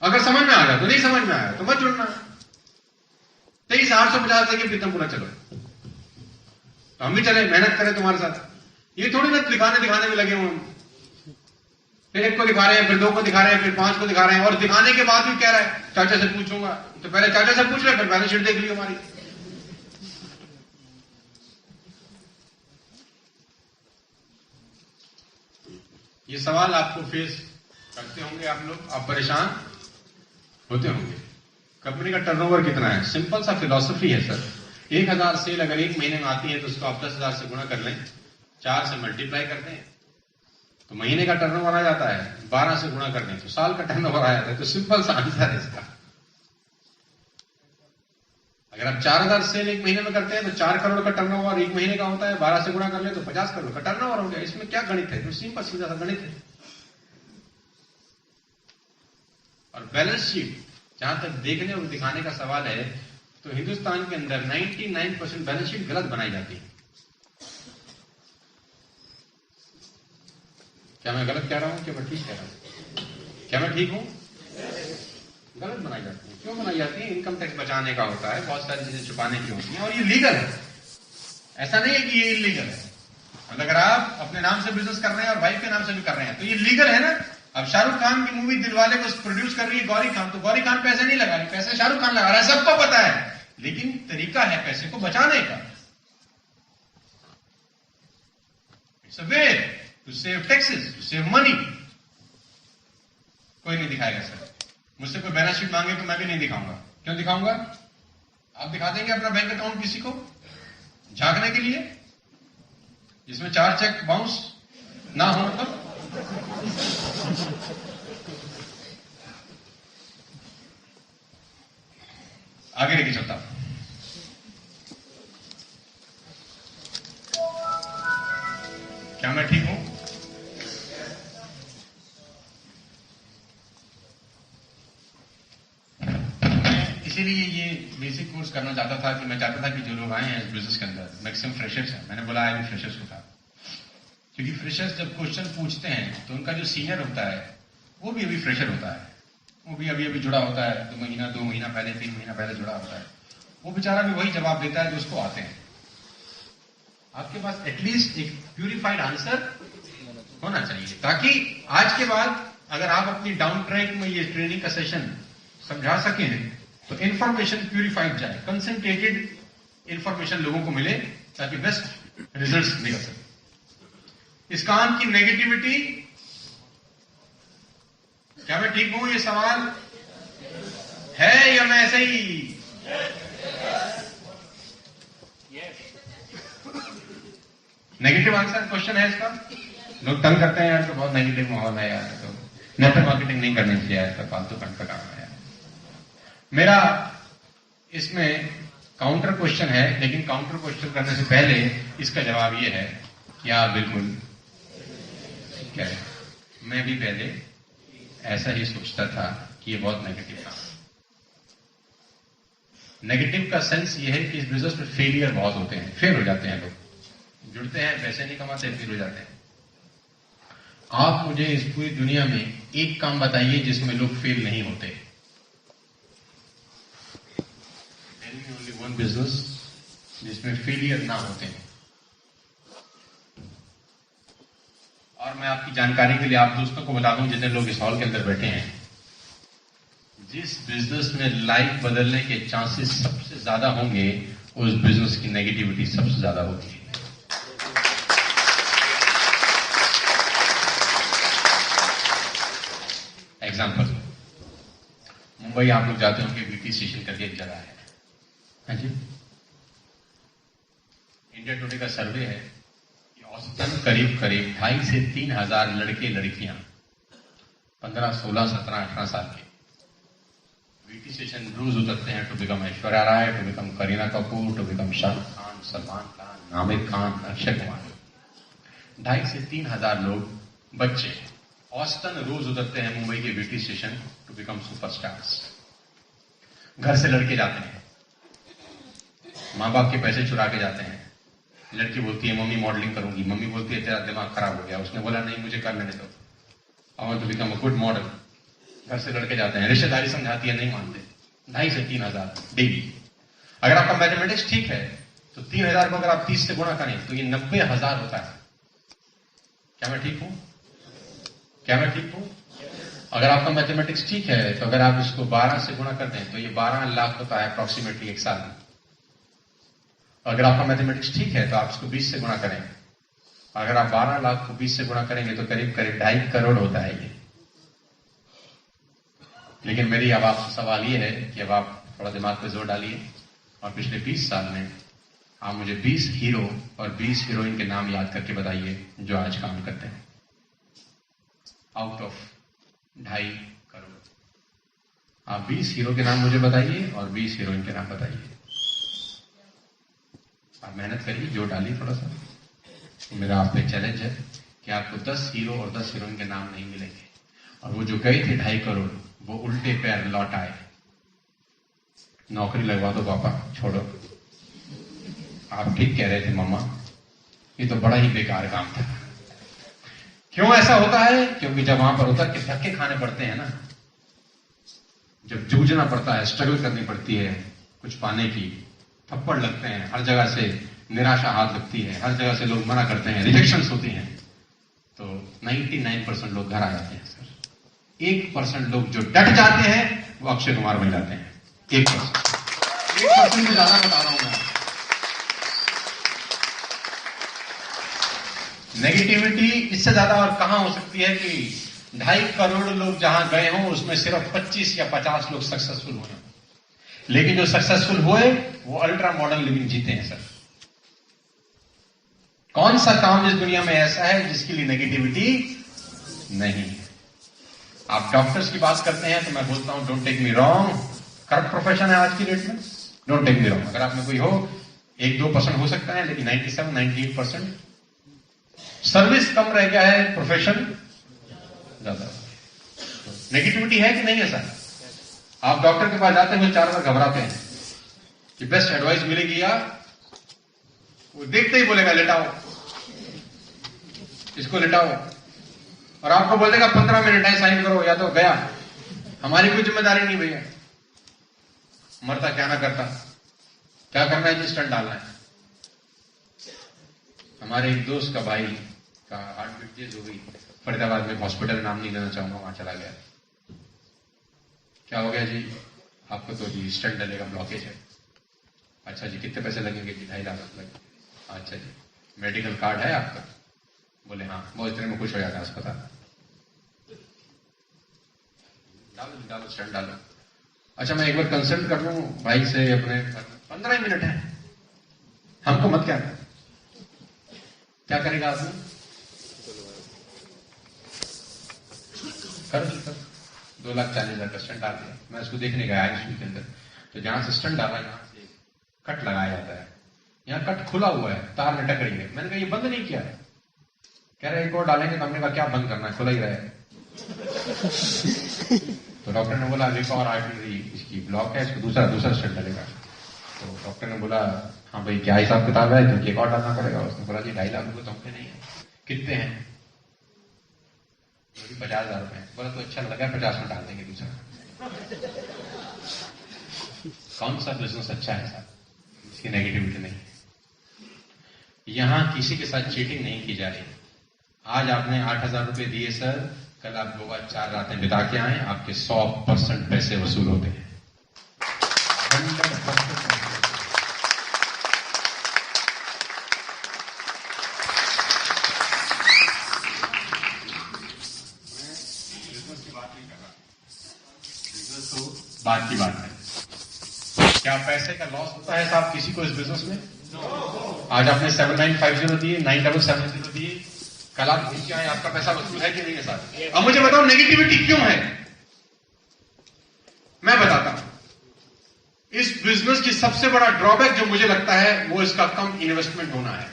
अगर समझ में आ गया तो, नहीं समझ में आया तो मत जुड़ना। 23,850 से पीतमपुरा चलो, तो हम भी चले, मेहनत करें तुम्हारे साथ। ये थोड़ी ना दिखाने में लगे हुए हम। फिर एक को दिखा रहे हैं, फिर 2 को दिखा रहे हैं, फिर 5 को दिखा रहे हैं, और दिखाने के बाद भी कह रहा है चाचा से पूछूंगा। तो पहले चाचा से पूछ ले, फिर बैलेंस शीट देख ली हमारी। ये सवाल आपको फेस करते होंगे आप लोग, आप परेशान होते होंगे। कंपनी का टर्नओवर कितना है? सिंपल सा फिलॉसफी है सर। 1000 सेल अगर एक महीने में आती है तो उसको आप 10,000 से गुणा कर लें, 4 से मल्टीप्लाई कर दें तो महीने का टर्नओवर आ जाता है। 12 से गुणा कर दें तो साल का टर्नओवर आ जाता है। तो सिंपल सा आंसर है इसका। अगर आप 4,000 सेल एक महीने में करते हैं तो 4 करोड़ का टर्नओवर एक महीने का होता है। 12 से गुणा कर ले तो 50 करोड़ का टर्नओवर हो गया। इसमें क्या गणित है? तो सिंपल सीधा सा गणित है। और बैलेंस शीट जहां तक देखने और दिखाने का सवाल है, तो हिंदुस्तान के अंदर 99% बैलेंस शीट गलत बनाई जाती है। क्या मैं गलत कह रहा हूं, क्या मैं ठीक कह रहा हूं? क्या मैं ठीक हूं? गलत बनाई जाती है। क्यों बनाई जाती है? इनकम टैक्स बचाने का होता है, बहुत सारी चीजें छुपाने की होती हैं, और ये लीगल है। ऐसा नहीं है कि ये इलीगल है। अगर आप अपने नाम से बिजनेस कर रहे हैं और वाइफ के नाम से भी कर रहे हैं तो ये लीगल है ना। अब शाहरुख खान की मूवी दिलवाले को प्रोड्यूस कर रही है गौरी खान, तो गौरी खान पैसे नहीं लगा रही, पैसे शाहरुख खान लगा रहा है, सबको पता है। लेकिन तरीका है पैसे को बचाने का। It's a way to save taxes, to save money. कोई नहीं दिखाएगा सर। मुझसे कोई बैलेंस शीट मांगे तो मैं भी नहीं दिखाऊंगा। क्यों दिखाऊंगा? आप दिखा देंगे अपना बैंक अकाउंट किसी को झांकने के लिए, जिसमें 4 चेक बाउंस ना हो? मतलब आगे लेके चलता। क्या मैं ठीक हूं? इसीलिए ये बेसिक कोर्स करना चाहता था कि मैं चाहता था कि जो लोग आए हैं इस बिजनेस के अंदर मैक्सिमम फ्रेशर्स हैं। मैंने बोला अभी फ्रेशर्स को था, क्योंकि फ्रेशर्स जब क्वेश्चन पूछते हैं तो उनका जो सीनियर होता है वो भी अभी फ्रेशर होता है, वो भी अभी जुड़ा होता है। 2 महीना 2 महीना पहले 3 महीना पहले जुड़ा होता है। वो बेचारा भी वही जवाब देता है जो उसको आते हैं। आपके पास एटलीस्ट एक प्यूरिफाइड आंसर होना चाहिए, ताकि आज के बाद अगर आप अपनी डाउन ट्रैक में ये ट्रेनिंग का सेशन समझा सकें तो इंफॉर्मेशन प्यूरिफाइड जाए, कंसंट्रेटेड इंफॉर्मेशन लोगों को मिले, ताकि बेस्ट रिजल्ट्स निकल सके। इस काम की नेगेटिविटी, क्या मैं ठीक हूं? ये सवाल है या मैं ऐसे ही? नेगेटिव आंसर क्वेश्चन है इसका। लोग तंग करते हैं यार, तो बहुत नेगेटिव माहौल है यार, तो नेटवर्क मार्केटिंग नहीं करनी चाहिए यार, इसका फालतू फंड का काम है यार। मेरा इसमें काउंटर क्वेश्चन है, लेकिन काउंटर क्वेश्चन करने से पहले इसका जवाब यह है कि आप बिल्कुल क्या है, मैं भी पहले ऐसा ही सोचता था कि ये बहुत नेगेटिव था। नेगेटिव का सेंस ये है कि इस बिजनेस में फेलियर बहुत होते हैं, फेल हो जाते हैं लोग, जुड़ते हैं, पैसे नहीं कमाते, फेल हो जाते हैं। आप मुझे इस पूरी दुनिया में एक काम बताइए जिसमें लोग फेल नहीं होते। ओनली वन बिजनेस जिसमें फेलियर ना होते हैं। और मैं आपकी जानकारी के लिए आप दोस्तों को बता दूं, जितने लोग इस हॉल के अंदर बैठे हैं, जिस बिजनेस में लाइफ बदलने के चांसेस सबसे ज्यादा होंगे उस बिजनेस की नेगेटिविटी सबसे ज्यादा होती है। एग्जाम्पल, मुंबई आप लोग जाते होंगे, बीटी स्टेशन करके एक जगह है, हाँ जी। इंडिया टुडे का सर्वे है कि औसतन करीब 2,500 से 3,000 लड़के लड़कियां 15, 16, 17, 18 साल के बीटी स्टेशन रोज उतरते हैं to become Aishwarya Rai, to become Kareena Kapoor, to become Shahrukh Khan, Salman Khan, Aamir Khan, Akshay Kumar. 2,500 से 3,000 लोग बच्चे औसतन रोज उतरते हैं मुंबई के BT station to become superstars. घर से लड़के जाते हैं, माँ बाप के पैसे चुरा के जाते हैं। लड़की बोलती है मम्मी मॉडलिंग करूंगी, मम्मी बोलती है तेरा दिमाग खराब हो गया। उसने बोला नहीं मुझे करने दो, I want to become a good model. घर से लड़के जाते हैं, रिश्तेदारी समझाती है नहीं मानते। 2,500 से 3,000 डेली। अगर आपका मैथमेटिक्स ठीक है तो 3,000 को अगर आप 30 से गुणा करें तो ये 90,000 होता है। क्या मैं ठीक हूं? क्या मैं ठीक हूं? अगर आपका मैथमेटिक्स ठीक है तो अगर आप इसको 12 से गुणा कर दें तो ये 12 लाख होता है अप्रोक्सीमेटली एक साल में। अगर आपका मैथमेटिक्स ठीक है तो आप इसको 20 से गुणा करें। अगर आप 12 लाख को 20 से गुणा करेंगे तो करीब करीब 2.5 करोड़ होता है ये। लेकिन मेरी अब आपसे सवाल ये है कि अब आप थोड़ा दिमाग पे जोर डालिए और पिछले 20 साल में आप मुझे 20 हीरो और 20 हीरोइन के नाम याद करके बताइए जो आज काम करते हैं आउट ऑफ 2.5 करोड़। आप 20 हीरो के नाम मुझे बताइए और 20 हीरोइन के नाम बताइए। आप मेहनत करिए, जोर डालिए थोड़ा सा। तो मेरा आप पे चैलेंज है कि आपको 10 हीरो और 10 हीरोइन के नाम नहीं मिलेंगे और वो जो गए थे 2.5 करोड़ वो उल्टे पैर लौट आए। नौकरी लगवा दो पापा, छोड़ो। आप ठीक कह रहे थे मम्मा, ये तो बड़ा ही बेकार काम था। क्यों ऐसा होता है? क्योंकि जब वहां पर उतर के धक्के खाने पड़ते हैं ना, जब जूझना पड़ता है, स्ट्रगल करनी पड़ती है कुछ पाने की, थप्पड़ लगते हैं हर जगह से, निराशा हाथ लगती है, हर जगह से लोग मना करते हैं, रिजेक्शंस होती हैं, तो 99% लोग घर आ जाते हैं सर। 1% लोग जो डट जाते हैं वो अक्षय कुमार बन जाते हैं। 1% से ज्यादा बता रहा हूं मैं। नेगेटिविटी इससे ज्यादा और कहां हो सकती है कि 2.5 करोड़ लोग जहां गए हों उसमें सिर्फ 25 या 50 लोग सक्सेसफुल हुए, लेकिन जो सक्सेसफुल हुए वो अल्ट्रा मॉडर्न लिविंग जीते हैं सर। कौन सा काम इस दुनिया में ऐसा है जिसके लिए नेगेटिविटी नहीं है? आप डॉक्टर्स की बात करते हैं तो मैं बोलता हूं don't take me wrong, corrupt profession है आज की डेट में, डोंट टेक मी रॉन्ग। अगर आप में कोई हो 1-2% हो सकता है, लेकिन 97-98% सर्विस कम रह गया है, प्रोफेशन ज्यादा। नेगेटिविटी है कि नहीं है सर? आप डॉक्टर के पास जाते हैं 4 बार घबराते हैं कि बेस्ट एडवाइस मिलेगी या वो देखते ही बोलेगा लेटाओ, इसको लेटाओ, और आपको बोल देगा 15 मिनट है साइन करो या तो गया। हमारी कोई जिम्मेदारी नहीं भैया, मरता क्या ना करता, क्या करना है जी, स्टंट डालना है। हमारे एक दोस्त का भाई का हार्ट बीट तेज हो गई, फरीदाबाद में हॉस्पिटल, नाम नहीं लेना चाहूंगा, वहां चला गया। क्या हो गया जी? आपको तो जी स्टंट डलेगा, ब्लॉकेज है। अच्छा जी, कितने पैसे लगेंगे जी? 2.5 लाख लगे। अच्छा जी, मेडिकल कार्ड है आपका? बोले हाँ। वो इतने में खुश हो जाता है अस्पताल। डालो डालो स्टंट डालो। अच्छा मैं एक बार कंसल्ट कर लूं भाई से अपने, 15 ही मिनट है, हमको मत क्या क्या करेगा आदमी? कर 2,40,000 का स्टंट डाल दिया। मैं उसको देखने गया आईसीयू के अंदर, तो जहां से स्टंट डाला यहां से कट लगाया जाता है, यहां कट खुला हुआ है, तार में टकरी है। मैंने कहा ये बंद नहीं किया है। कह रहे एक और डालेंगे। तो हमने कहा क्या बंद करना है, खुला ही रहे। तो डॉक्टर ने बोला एक और आर्टरी इसकी ब्लॉक है, इसको दूसरा स्टंट डलेगा। तो डॉक्टर ने बोला हाँ भाई क्या हिसाब किताब है, क्योंकि एक और डालना पड़ेगा। उसने बोला जी 2.5 लाख रुपए तो हमने नहीं है। कितने हैं? 50,000 रुपए। बोला तो अच्छा लगा, 50 में डाल देंगे दूसरा। कौन सा बिजनेस अच्छा है साहब इसकी नेगेटिविटी नहीं है? यहां किसी के साथ चीटिंग नहीं की जा रही। आज आपने 8,000 रुपए दिए सर, कल आप गोवा 4 रातें बिता के आए, आपके 100% पैसे वसूल होते हैं। बात की बात है। क्या पैसे का लॉस होता है साहब किसी को इस बिजनेस में? आज आपने 7950 दिए, 9770 दिए, कल आप भूल के आए, आपका पैसा वसूल है कि नहीं है साहब? अब मुझे बताओ नेगेटिविटी क्यों है? मैं बताता हूं। इस बिजनेस की सबसे बड़ा ड्रॉबैक जो मुझे लगता है वो इसका कम इन्वेस्टमेंट होना है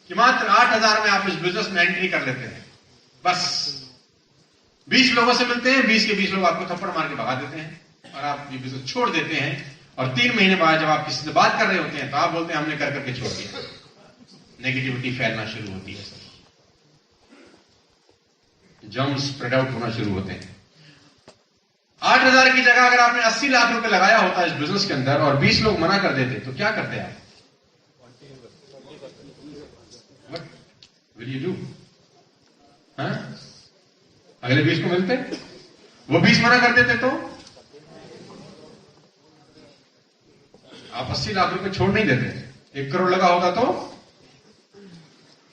कि मात्र 8,000 में आप इस बिजनेस में एंट्री कर लेते हैं। बस 20 लोगों से मिलते हैं, 20 के 20 लोग आपको थप्पड़ मार के भगा देते हैं और आप ये बिजनेस छोड़ देते हैं। और 3 महीने बाद जब आप किसी से बात कर रहे होते हैं तो आप बोलते हैं हमने कर करके छोड़ दिया। नेगेटिविटी फैलना शुरू होती है, जर्म्स स्प्रेड आउट होना शुरू होते हैं। 8,000 की जगह अगर आपने 80 लाख रुपए लगाया होता इस बिजनेस के अंदर और 20 लोग मना कर देते तो क्या करते आप? What will you do? हाँ? अगले 20 को मिलते, वो 20 मना कर देते तो आप 80 लाख रुपए छोड़ नहीं देते। 1 करोड़ लगा होता तो?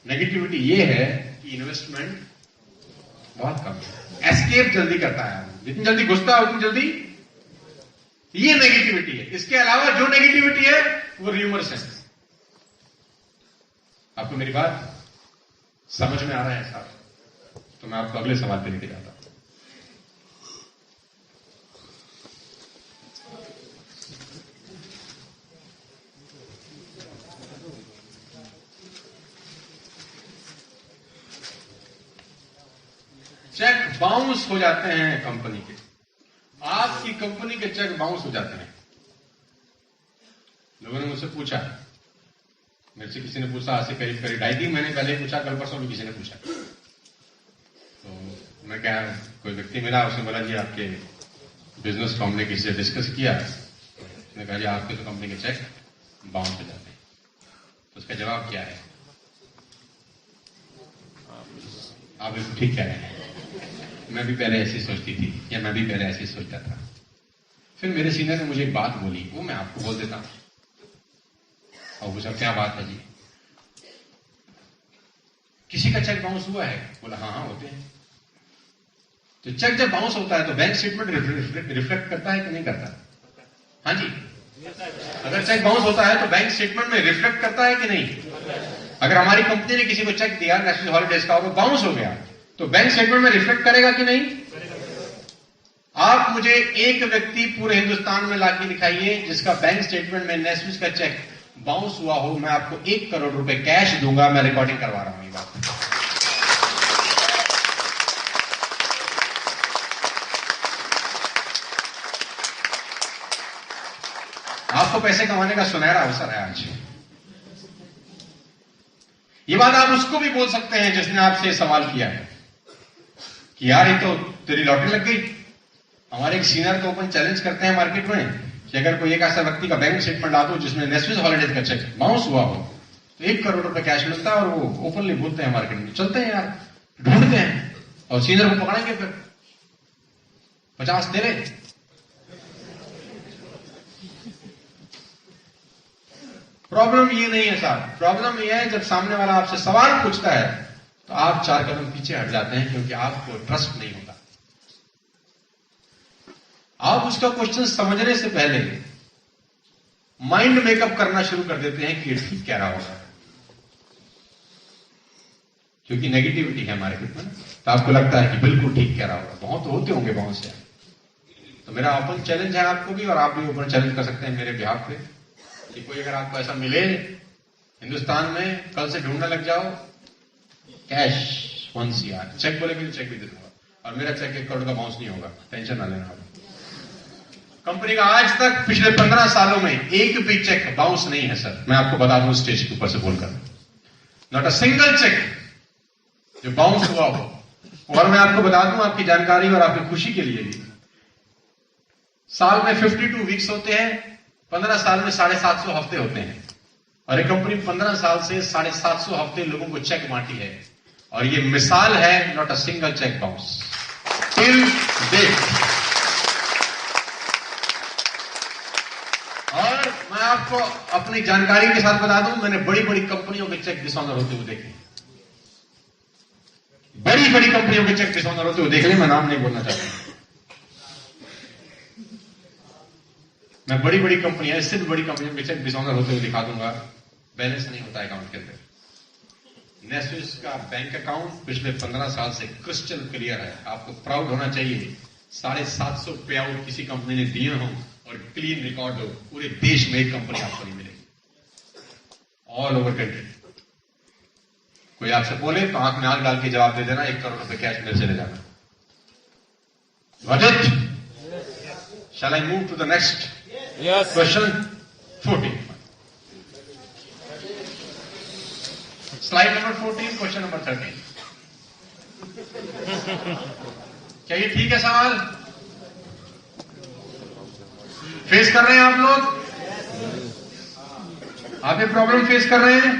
नेगेटिविटी ये है कि इन्वेस्टमेंट बहुत कम है, एस्केप जल्दी करता है, जितनी जल्दी घुसता है उतनी जल्दी, ये नेगेटिविटी है। इसके अलावा जो नेगेटिविटी है वो र्यूमर्स है। आपको मेरी बात समझ में आ रहा है साहब? तो मैं आपको अगले सवाल पे लेके जाता हूं। चेक बाउंस हो जाते हैं कंपनी के, आपकी कंपनी के चेक बाउंस हो जाते हैं। लोगों ने मुझसे पूछा, मेरे से किसी ने पूछा आज से करीब 2.5 महीने पहले पूछा, कल परसों भी किसी ने पूछा। तो मैं क्या, कोई व्यक्ति मिला, उसने बोला जी आपके बिजनेस को हमने किसी से डिस्कस किया, उसने कहा जी आपके तो कंपनी के चेक बाउंस हो जाते हैं। तो उसका जवाब क्या है? आप बिल्कुल ठीक कह रहे हैं, मैं भी पहले ऐसी सोचती थी, या मैं भी पहले ऐसी सोचता था। फिर मेरे सीनियर ने मुझे एक बात बोली, वो मैं आपको बोल देता हूं। और पूछा क्या बात है जी? किसी का चेक बाउंस हुआ है? बोला हाँ हाँ होते हैं। तो चेक जब बाउंस होता है तो बैंक स्टेटमेंट रिफ्लेक्ट करता है कि नहीं करता? हाँ जी, अगर चेक बाउंस होता है तो बैंक स्टेटमेंट में रिफ्लेक्ट करता है कि नहीं? अगर हमारी कंपनी ने किसी को चेक दिया नेशनल हॉलीडेज का और वो बाउंस हो गया तो बैंक स्टेटमेंट में रिफ्लेक्ट करेगा कि नहीं? आप मुझे एक व्यक्ति पूरे हिंदुस्तान में लाके दिखाइए जिसका बैंक स्टेटमेंट में नेशनल का चेक बाउंस हुआ हो, मैं आपको 1 करोड़ रुपए कैश दूंगा। मैं रिकॉर्डिंग करवा रहा हूं ये बात। आपको पैसे कमाने का सुनहरा अवसर है आज। ये बात आप उसको भी बोल सकते हैं जिसने आपसे सवाल किया है कि यार ये तो तेरी लॉटरी लग गई। हमारे एक सीनियर को ओपन चैलेंज करते हैं मार्केट में कि अगर कोई एक ऐसा व्यक्ति का बैंक स्टेटमेंट ला दो जिसमें नेशनल हॉलीडेज का चेक बाउंस हुआ हो तो 1 करोड़ रुपए कैश मिलता है। और वो ओपनली बोलते हैं मार्केट में, चलते हैं यार, ढूंढते हैं और सीनियर को पकड़ेंगे, फिर 50 तेरे। प्रॉब्लम ये नहीं है साहब, प्रॉब्लम ये है जब सामने वाला आपसे सवाल पूछता है तो आप 4 कदम पीछे हट जाते हैं क्योंकि आपको ट्रस्ट नहीं होता। आप उसका क्वेश्चन समझने से पहले माइंड मेकअप करना शुरू कर देते हैं कि ये ठीक कह रहा होगा, क्योंकि नेगेटिविटी है मार्केट में, तो आपको लगता है कि बिल्कुल ठीक कह रहा होगा। बहुत होते होंगे बहुत से। तो मेरा ओपन चैलेंज है आपको भी, और आप भी ओपन चैलेंज कर सकते हैं मेरे बिहाफ पे कि कोई अगर आपको ऐसा मिले हिंदुस्तान में, कल से ढूंढने लग जाओ, कैश 1 CR, चेक बोलेंगे तो चेक भी दे दूंगा और मेरा चेक 1 करोड़ का बाउंस नहीं होगा, टेंशन ना लेना। कंपनी का आज तक पिछले 15 सालों में एक भी चेक बाउंस नहीं है सर, मैं आपको बता दूं स्टेज के ऊपर से बोलकर, नॉट अ सिंगल चेक जो बाउंस हुआ हो। और मैं आपको बता दूं आपकी जानकारी और आपकी खुशी के लिए भी, साल में 52 वीक्स होते हैं, 15 साल में 750 हफ्ते होते हैं, और एक कंपनी 15 साल से 750 हफ्ते लोगों को चेक बांटी है। और ये मिसाल है, not a single cheque bounce till date. और मैं आपको अपनी जानकारी के साथ बता दूं, मैंने बड़ी बड़ी कंपनियों के चेक डिसऑनर होते हुए देखे, बड़ी बड़ी कंपनियों के चेक डिसऑनर होते हुए देख ले, मैं नाम नहीं बोलना चाहता। मैं बड़ी बड़ी कंपनियां, इससे भी बड़ी कंपनियां बेशक डिसऑनर होते हुए दिखा दूंगा, बैलेंस नहीं होता अकाउंट के अंदर। नेस्विस का बैंक अकाउंट पिछले 15 साल से क्रिस्टल क्लियर है। आपको प्राउड होना चाहिए। 750 पे आउट किसी कंपनी ने दिए हो और क्लीन रिकॉर्ड हो, पूरे देश में एक कंपनी आपको नहीं मिलेगी, ऑल ओवर कंट्री। कोई आपसे बोले तो आंख में आंख डाल के जवाब दे देना, 1 करोड़ रुपए कैश मेरे से ले जाना। Got it? Shall I move to the next question? 14. Slide number 14, question number 13. क्या ये ठीक है सवाल? फेस कर रहे हैं आप लोग? आप ये प्रॉब्लम फेस कर रहे हैं?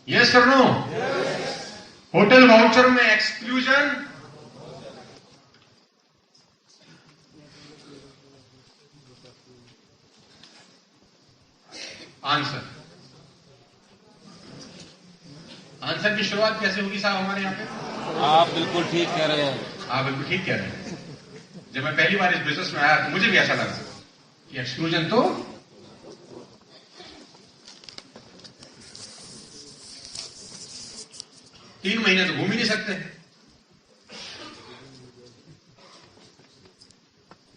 यस और नो? होटल वाउचर में एक्सक्लूजन, आंसर की शुरुआत कैसे होगी साहब हमारे यहाँ पे? आप बिल्कुल ठीक कह रहे हैं। आप बिल्कुल ठीक कह रहे हैं। जब मैं पहली बार इस बिजनेस में आया तो मुझे भी ऐसा लगा कि एक्सक्लूजन तो तीन महीने तो घूम ही नहीं सकते।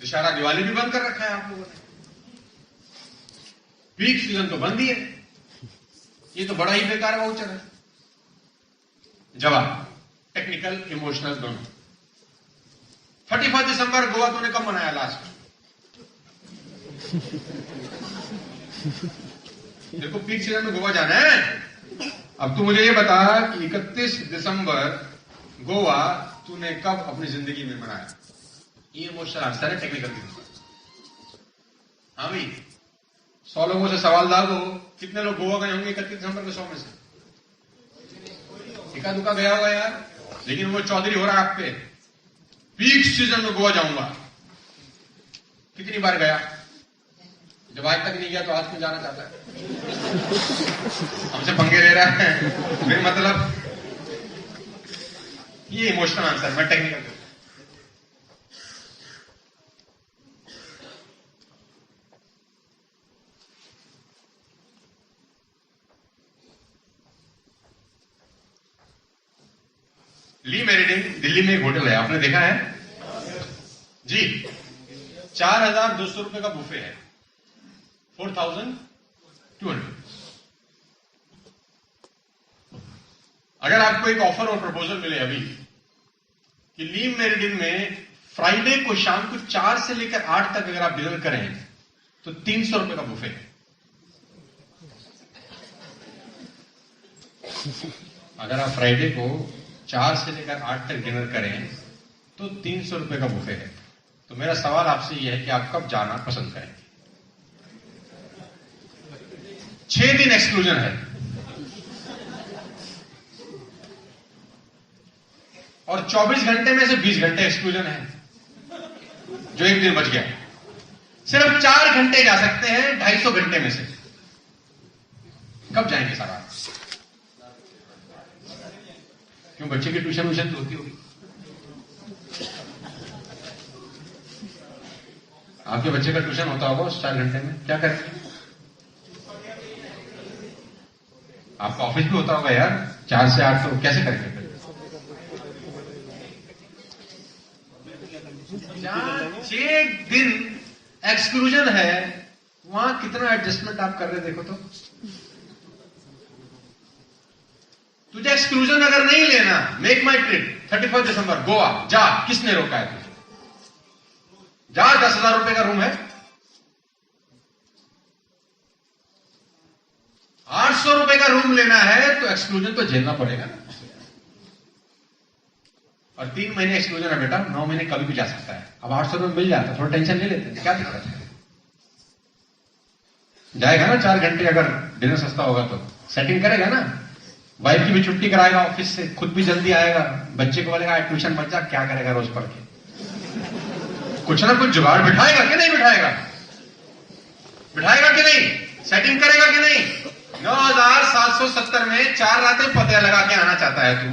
दशहरा दिवाली भी बंद कर रखा है आप लोगों ने, पीक सीजन तो बंद ही है। ये तो बड़ा ही बेकार वाउचर है। जवाब टेक्निकल इमोशनल दोनों। 31 दिसंबर गोवा तूने कब मनाया लास्ट? देखो पीक सीजन में गोवा जाना है। अब तू मुझे ये बता कि 31 दिसंबर गोवा तूने कब अपनी जिंदगी में मनाया? ये इमोशनल आंसर है, टेक्निकल इमोशनल। हाँ भाई, 100 लोगों से सवाल डालो, कितने लोग गोवा गए होंगे 31 दिसंबर के 100 में से? एका दुका गया होगा यार, लेकिन वो चौधरी हो रहा है आप पे। पीक सीजन में गोवा जाऊंगा, कितनी बार गया? जब आज तक नहीं गया तो आज क्यों जाना चाहता है? हमसे पंगे ले रहा है फिर मतलब। ये इमोशनल आंसर, मैं टेक्निकल। ली मेरिडियन दिल्ली में एक होटल है, आपने देखा है जी? 4,200 रुपए का बुफे है, 4,200। अगर आपको एक ऑफर और प्रपोजल मिले अभी कि लीम मेरिडियन में फ्राइडे को शाम को 4 से लेकर 8 तक अगर आप डिनर करें तो 300 रुपए का बुफे है। अगर आप फ्राइडे को 4 से लेकर 8 तक डिनर करें तो 300 रुपए का बुफे है। तो मेरा सवाल आपसे यह है कि आप कब जाना पसंद करेंगे? 6 दिन एक्सक्लूजन है और 24 घंटे में से 20 घंटे एक्सक्लूजन है, जो एक दिन बच गया। सिर्फ 4 घंटे जा सकते हैं 250 घंटे में से। कब जाएंगे सारा? क्यों, बच्चे की ट्यूशन व्यूशन तो होती होगी? आपके बच्चे का ट्यूशन होता होगा उस 4 घंटे में, क्या करेंगे? आपका ऑफिस भी होता होगा यार, 4 से 8, तो कैसे करेंगे? 6 दिन एक्सक्लूजन है, वहां कितना एडजस्टमेंट आप कर रहे देखो तो। तुझे एक्सक्लूजन अगर नहीं लेना, मेक माई ट्रिप 31 दिसंबर गोवा जा, किसने रोका है तुझे? जा, 10,000 रुपए का रूम है, 800 रुपए का रूम लेना है तो एक्सक्लूजन तो झेलना पड़ेगा ना। और 3 महीने एक्सक्लूजन है बेटा, 9 महीने कभी भी जा सकता है। अब 800 रुपए मिल जाता, थोड़ा टेंशन ले लेते हैं, क्या दिक्कत है? जाएगा ना 4 घंटे, अगर डिनर सस्ता होगा तो सेटिंग करेगा ना। वाइफ की भी छुट्टी कराएगा ऑफिस से, खुद भी जल्दी आएगा, बच्चे को बोलेगा ट्यूशन मत जा, क्या करेगा रोज पढ़ के? कुछ ना कुछ जुगाड़ बिठाएगा कि नहीं बिठाएगा? बिठाएगा कि नहीं? सेटिंग करेगा कि नहीं? 9,770 में 4 रातें पते लगा के आना चाहता है तू,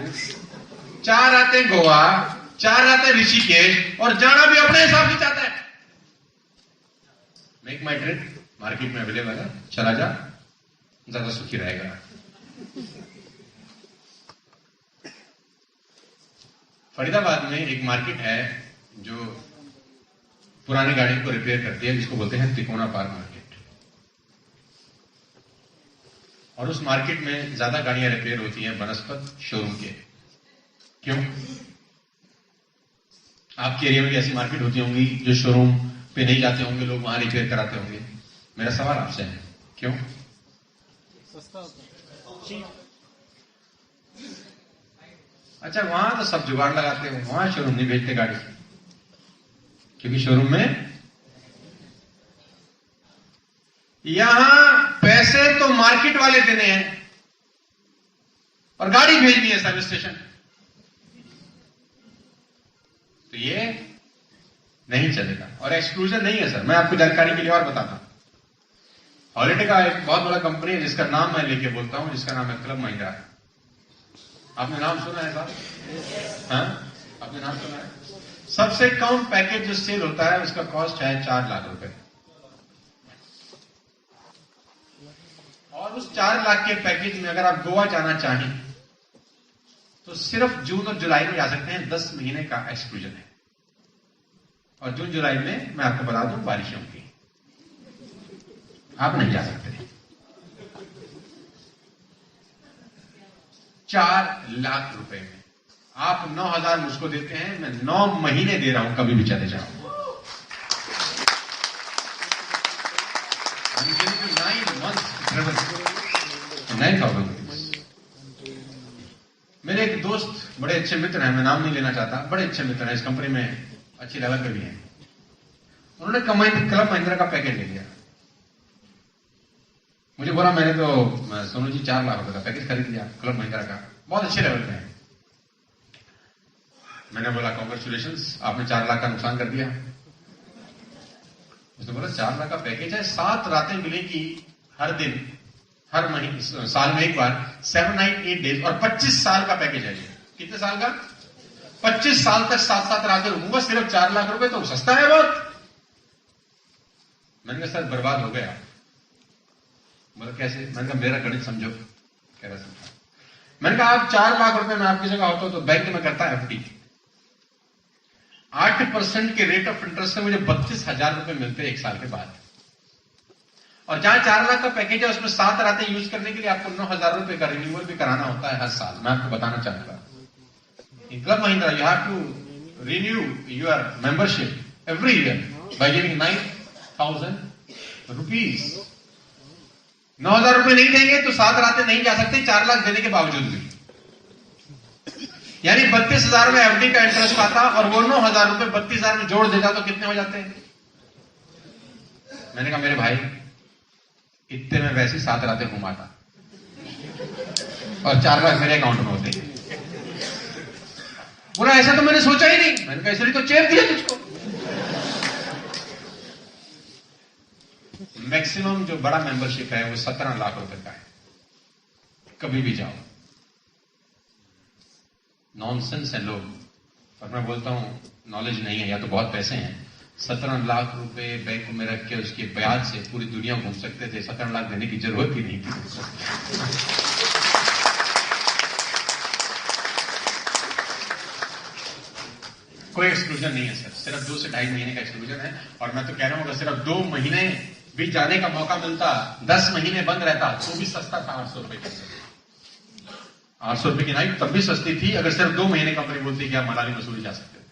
4 रातें गोवा, 4 रातें ऋषिकेश, और जाना भी अपने हिसाब से चाहता है। मेक माई ट्रिप मार्केट में अवेलेबल है, चला जा, ज्यादा सुखी रहेगा। फरीदाबाद में एक मार्केट है जो पुरानी गाड़ियों को रिपेयर करती है, जिसको बोलते हैं तिकोना पार्क मार्केट। और उस मार्केट में ज्यादा गाड़ियां रिपेयर होती हैं बनस्पत शोरूम के। क्यों? आपके एरिया में भी ऐसी मार्केट होती होंगी जो शोरूम पे नहीं जाते होंगे, लोग वहां रिपेयर कराते होंगे। मेरा सवाल आपसे है, क्यों? सस्ता होता है। अच्छा, वहां तो सब जुगाड़ लगाते हैं, वहां शोरूम नहीं भेजते गाड़ी, क्योंकि शोरूम में यहां पैसे तो मार्केट वाले देने हैं और गाड़ी भेजनी है सर्विस स्टेशन। तो ये नहीं चलेगा और एक्सक्लूजन नहीं है सर। मैं आपको जानकारी के लिए और बताता हूं। हॉलिडे का एक बहुत बड़ा कंपनी है जिसका नाम मैं लेके बोलता हूं, जिसका नाम है क्लब महिंद्रा। आपने नाम सुना है साहब? हाँ, आपने नाम सुना है? सबसे कम पैकेज जो सेल होता है उसका कॉस्ट है 4 लाख रुपए, और उस 4 लाख के पैकेज में अगर आप गोवा जाना चाहें तो सिर्फ जून और जुलाई में जा सकते हैं। 10 महीने का एक्सक्लूजन है। और जून जुलाई में मैं आपको बता दूं बारिशें होंगी, आप नहीं जा सकते। 4 लाख रुपए में आप 9,000 मुझको देते हैं, मैं 9 महीने दे रहा हूं, कभी भी चले जाओ। 9 months 9,000 रुपीज। मेरे एक दोस्त, बड़े अच्छे मित्र हैं, मैं नाम नहीं लेना चाहता, बड़े अच्छे मित्र हैं, इस कंपनी में अच्छी लेवल पे भी हैं। उन्होंने क्लब महिंद्रा का पैकेज ले लिया। मुझे बोला, मैंने तो सोनू जी 4 लाख रुपए का पैकेज खरीद लिया क्लब महिंद्रा का, बहुत अच्छे लेवल पे है। मैंने बोला कांग्रेचुलेशंस, आपने 4 लाख का नुकसान कर दिया। उसने बोला 4 लाख का पैकेज है, 7 रातें मिलेगी हर दिन, हर महीने, साल में एक बार, 7 नाइट 8 डेज, और 25 साल का पैकेज है ये। कितने साल का? 25 साल तक 7-7 रातें रुकूंगा, सिर्फ 4 लाख रुपए, तो सस्ता है बहुत। मैंने कहा सर बर्बाद हो गया। बोला कैसे? मैंने कहा मेरा गणित समझो। कह रहा समझा। मैंने कहा आप 4 लाख रुपए में आपकी जगह होता तो बैंक में करता है FD, 8% के रेट ऑफ इंटरेस्ट से मुझे 32,000 रुपए मिलते एक साल के बाद। और जहां 4 लाख का पैकेज है उसमें 7 रातें यूज करने के लिए आपको 9,000 रुपए का रिन्यूअल भी कराना होता है हर साल। मैं आपको बताना चाहूंगा, in club Mahindra you have to renew your membership every year by giving 9,000 rupees. 9,000 रुपए नहीं देंगे तो 7 रातें नहीं जा सकते, 4 लाख देने के बावजूद भी। यानी 32,000 में FD का इंटरेस्ट आता, और वो 9,000 रुपए 32,000 में जोड़ देता तो कितने हो जाते हैं? मैंने कहा मेरे भाई इतने में वैसे 7 रातें घुमाता और 4 लाख मेरे अकाउंट में होते। बोला ऐसा तो मैंने सोचा ही नहीं। मैंने कहा इसलिए तो चेयर दिया तुझको। मैक्सिमम जो बड़ा मेंबरशिप है वो 17 लाख रुपए का है। कभी भी जाओ, नॉनसेंस है लोग, और मैं बोलता हूं नॉलेज नहीं है या तो बहुत पैसे हैं। 17 लाख रुपए बैंक में रख के उसके ब्याज से पूरी दुनिया घूम सकते थे, 17 लाख देने की जरूरत ही नहीं थी। कोई एक्सक्लूजन नहीं है सर, सिर्फ 2 से 2.5 महीने का एक्सक्लूजन है। और मैं तो कह रहा हूं अगर सिर्फ 2 महीने भी जाने का मौका मिलता, 10 महीने बंद रहता तो भी सस्ता था। 800 रुपए 800 रुपए की नाइट तब भी सस्ती थी अगर सिर्फ 2 महीने कंपनी बोलती कि आप मनाली मसूरी जा सकते हो।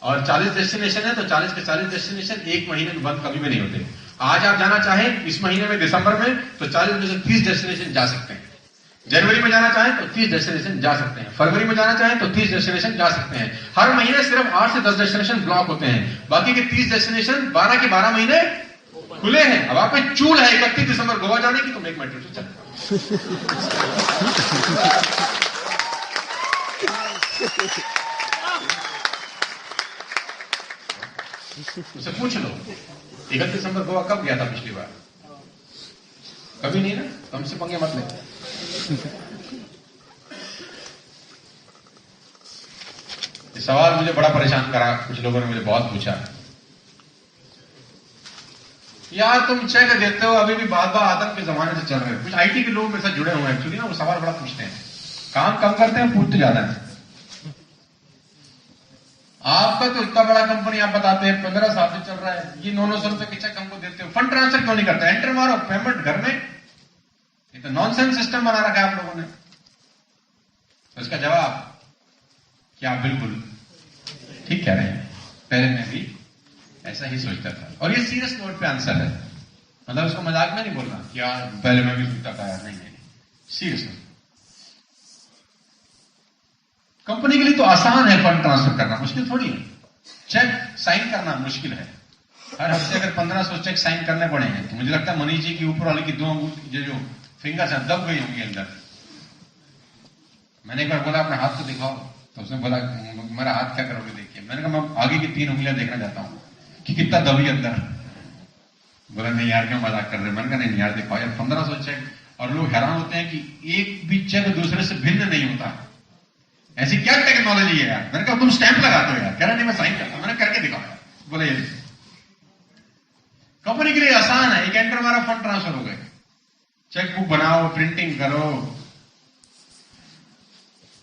और 40 डेस्टिनेशन है तो 40 के 40 डेस्टिनेशन 1 महीने में बंद कभी भी नहीं होते। आज आप जाना चाहें इस महीने में दिसंबर में तो 40 में से 30 डेस्टिनेशन जा सकते हैं। जनवरी में जाना चाहें तो 30 डेस्टिनेशन जा सकते हैं। फरवरी में जाना चाहें तो 30 डेस्टिनेशन जा सकते हैं। हर महीने सिर्फ 8 से 10 डेस्टिनेशन ब्लॉक होते हैं, बाकी के 30 डेस्टिनेशन 12 के 12 महीने खुले हैं। अब आप पे चूल है 31 दिसंबर गोवा जाने की तो मेक माई ट्रिप से चल उसे पूछ लो 31 दिसंबर गोवा कब गया था पिछली बार? कभी नहीं ना, तो हमसे पंगे मत ले। ये सवाल मुझे बड़ा परेशान करा, कुछ लोगों ने मुझे बहुत पूछा। यार तुम चेक देते हो, अभी भी बाबा आदम के जमाने से चल रहे हैं। कुछ आईटी के लोग मेरे साथ जुड़े हुए हैं एक्चुअली ना, वो सवाल बड़ा पूछते हैं, काम कम करते हैं, पूछते ज्यादा है। आपका तो इतना बड़ा कंपनी आप बताते हैं 15 साल से चल रहा है, ये 900 रुपए के चेक हमको देते हो, फंड ट्रांसफर क्यों नहीं करते? एंटर मारो, पेमेंट घर में। ये तो नॉनसेंस सिस्टम बना रखा है आप लोगों ने। तो इसका जवाब क्या, आप बिल्कुल ठीक कह रहे हैं, पहले मैं भी ऐसा ही सोचता था। और ये सीरियस नोट पे आंसर है, मतलब उसको मजाक में नहीं बोलना कि यार पहले मैं भी सोचता था यार, नहीं नहीं, सीरियस नोट। कंपनी के लिए तो आसान है फंड ट्रांसफर करना, मुश्किल थोड़ी है। चेक साइन करना मुश्किल है। हर हफ्ते अगर 1500 चेक साइन करने पड़ेंगे तो मुझे लगता है मनीष जी की ऊपर वाले की 2 अंगूठी जो फिंगर्स हैं दब गई होंगी अंदर। मैंने एक बार बोला अपने हाथ को दिखाओ, तो उसने बोला मेरा हाथ क्या करोगे देखिए। मैंने कहा मैं आगे की 3 उंगलियां देखना चाहता हूं कि कितना दबी अंदर। बोला नहीं यार क्यों मजाक कर रहे। मैंने कहा नहीं यार दिखाओ यार, 1500 चेक, और लोग हैरान होते हैं कि एक भी चेक दूसरे से भिन्न नहीं होता। ऐसी क्या टेक्नोलॉजी है यार? मैंने कहा तुम स्टैंप लगाते हो यार। कह रहा नहीं मैं साइन करता हूं। मैंने करके दिखाओ यार। बोले ये कंपनी के लिए आसान है, एक एंटर मारा फंड ट्रांसफर हो गए। चेक बुक बनाओ, प्रिंटिंग करो।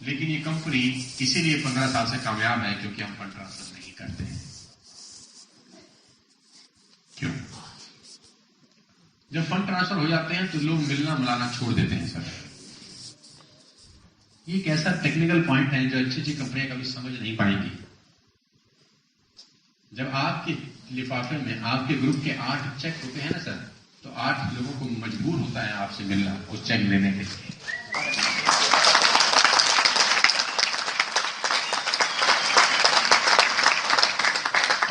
लेकिन ये कंपनी इसीलिए 15 साल से कामयाब है क्योंकि हम फंड ट्रांसफर नहीं करते हैं। क्यों? जब फंड ट्रांसफर हो जाते हैं तो लोग मिलना मिलाना छोड़ देते हैं सर। ये एक ऐसा टेक्निकल पॉइंट है जो अच्छी अच्छी कंपनियां कभी समझ नहीं पाएंगी। जब आपके लिफाफे में आपके ग्रुप के 8 चेक होते हैं ना सर, तो 8 लोगों को मजबूर होता है आपसे मिलना उस चेक लेने के लिए।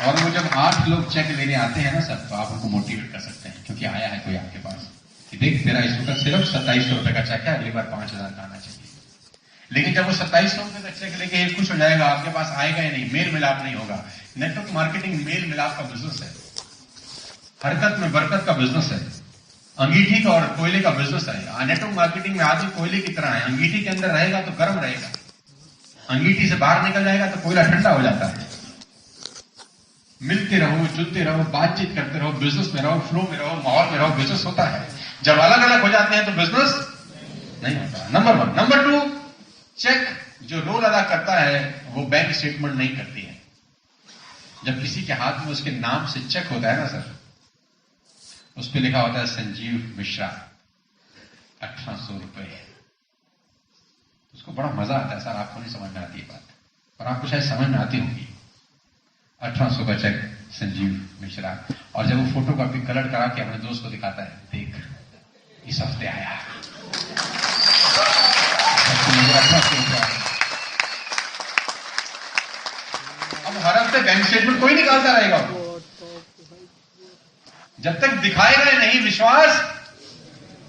और वो जब 8 लोग चेक लेने आते हैं ना सर, तो आप उनको मोटिवेट कर सकते हैं क्योंकि आया है कोई आपके पास कि देख तेरा इस वक्त सिर्फ 2700 रुपए का चेक है, अगली बार 5000 का आना चाहिए। लेकिन जब वो 2700 रुपए का चेक लेके खुश हो जाएगा, आपके पास आएगा ही नहीं, मेल मिलाप नहीं होगा। नेटवर्क मार्केटिंग मेल मिलाप का बिजनेस है, हरकत में बरकत का बिजनेस है, अंगीठी का और कोयले का बिजनेस है। नेटवर्क मार्केटिंग में आदमी कोयले की तरह है, अंगीठी के अंदर रहेगा तो गर्म रहेगा, अंगीठी से बाहर निकल जाएगा तो कोयला ठंडा हो जाता है। मिलते रहो, जुलते रहो, बातचीत करते रहो, बिजनेस में रहो, फ्लो में रहो, माहौल में रहो, बिजनेस होता है। जब अलग अलग हो जाते हैं तो बिजनेस नहीं होता। नंबर 1। नंबर 2, चेक जो रोल अदा करता है वो बैंक स्टेटमेंट नहीं करती है। जब किसी के हाथ में उसके नाम से चेक होता है ना सर, उस पर लिखा होता है संजीव मिश्रा 1800 रुपए, उसको बड़ा मजा आता है। सर आपको नहीं समझ में आती है बात, और आपको शायद समझ में आती होगी। 1800 का चेक संजीव मिश्रा, और जब वो फोटो कॉपी कलर करा के अपने दोस्त को दिखाता है, देख इस हफ्ते आया 1800 रुपया। अब हर हफ्ते बैंक स्टेटमेंट कोई निकालता रहेगा, जब तक दिखाएगा नहीं विश्वास।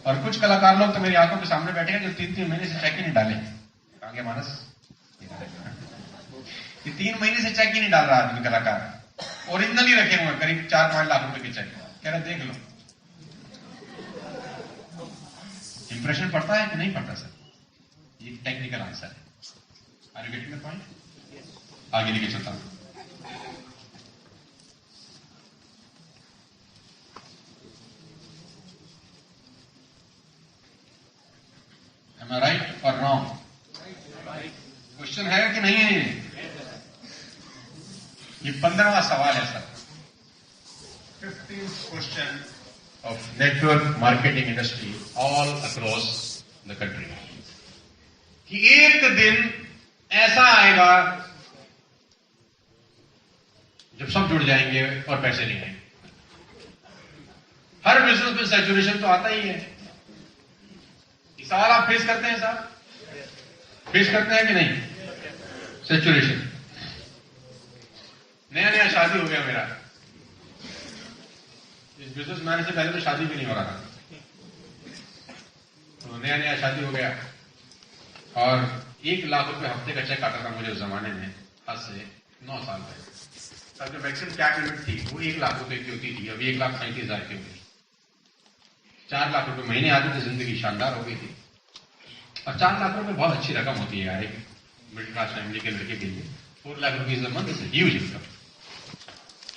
और कुछ कलाकार लोग तो मेरी आंखों के सामने बैठे हैं जो 3-3 महीने से चेक ही नहीं डाले। आगे मानस, ये 3 महीने से चेक ही नहीं डाल रहा आदमी कलाकार, ओरिजिनल ही रखे हुए करीब 4-5 लाख रुपए के चेक। कह रहे देख लो, इंप्रेशन पड़ता है कि नहीं पड़ता सर? ये टेक्निकल आंसर है। Are you getting the point? आगे लेके चलता हूं। Am I right or wrong? Question है कि नहीं है? ये 15वां सवाल है sir. 15th question of network marketing industry all across the country, कि एक दिन ऐसा आएगा जब सब जुड़ जाएंगे और पैसे नहीं आएंगे। हर बिजनेस में सैचुरेशन तो आता ही है। ये सवाल आप फेस करते हैं साहब? फेस करते हैं कि नहीं? सैचुरेशन। नया नया शादी हो गया मेरा, इस बिजनेस में आने से पहले तो शादी भी नहीं हो रहा था, तो नया नया शादी हो गया और 1 लाख रुपए हफ्ते का चेक आता था मुझे उस जमाने में, आज से 9 साल पहले। तब जो मैक्सिमम कैप लिमिट थी वो 1 लाख रुपए की होती थी, अभी 1,37,000 की हो गई। 4 लाख रुपए महीने आते थे, जिंदगी शानदार हो गई थी। और 4 लाख रुपए बहुत अच्छी रकम होती है यार एक मिडिल क्लास फैमिली के लड़के के लिए। 4 lakh rupees a month is huge income.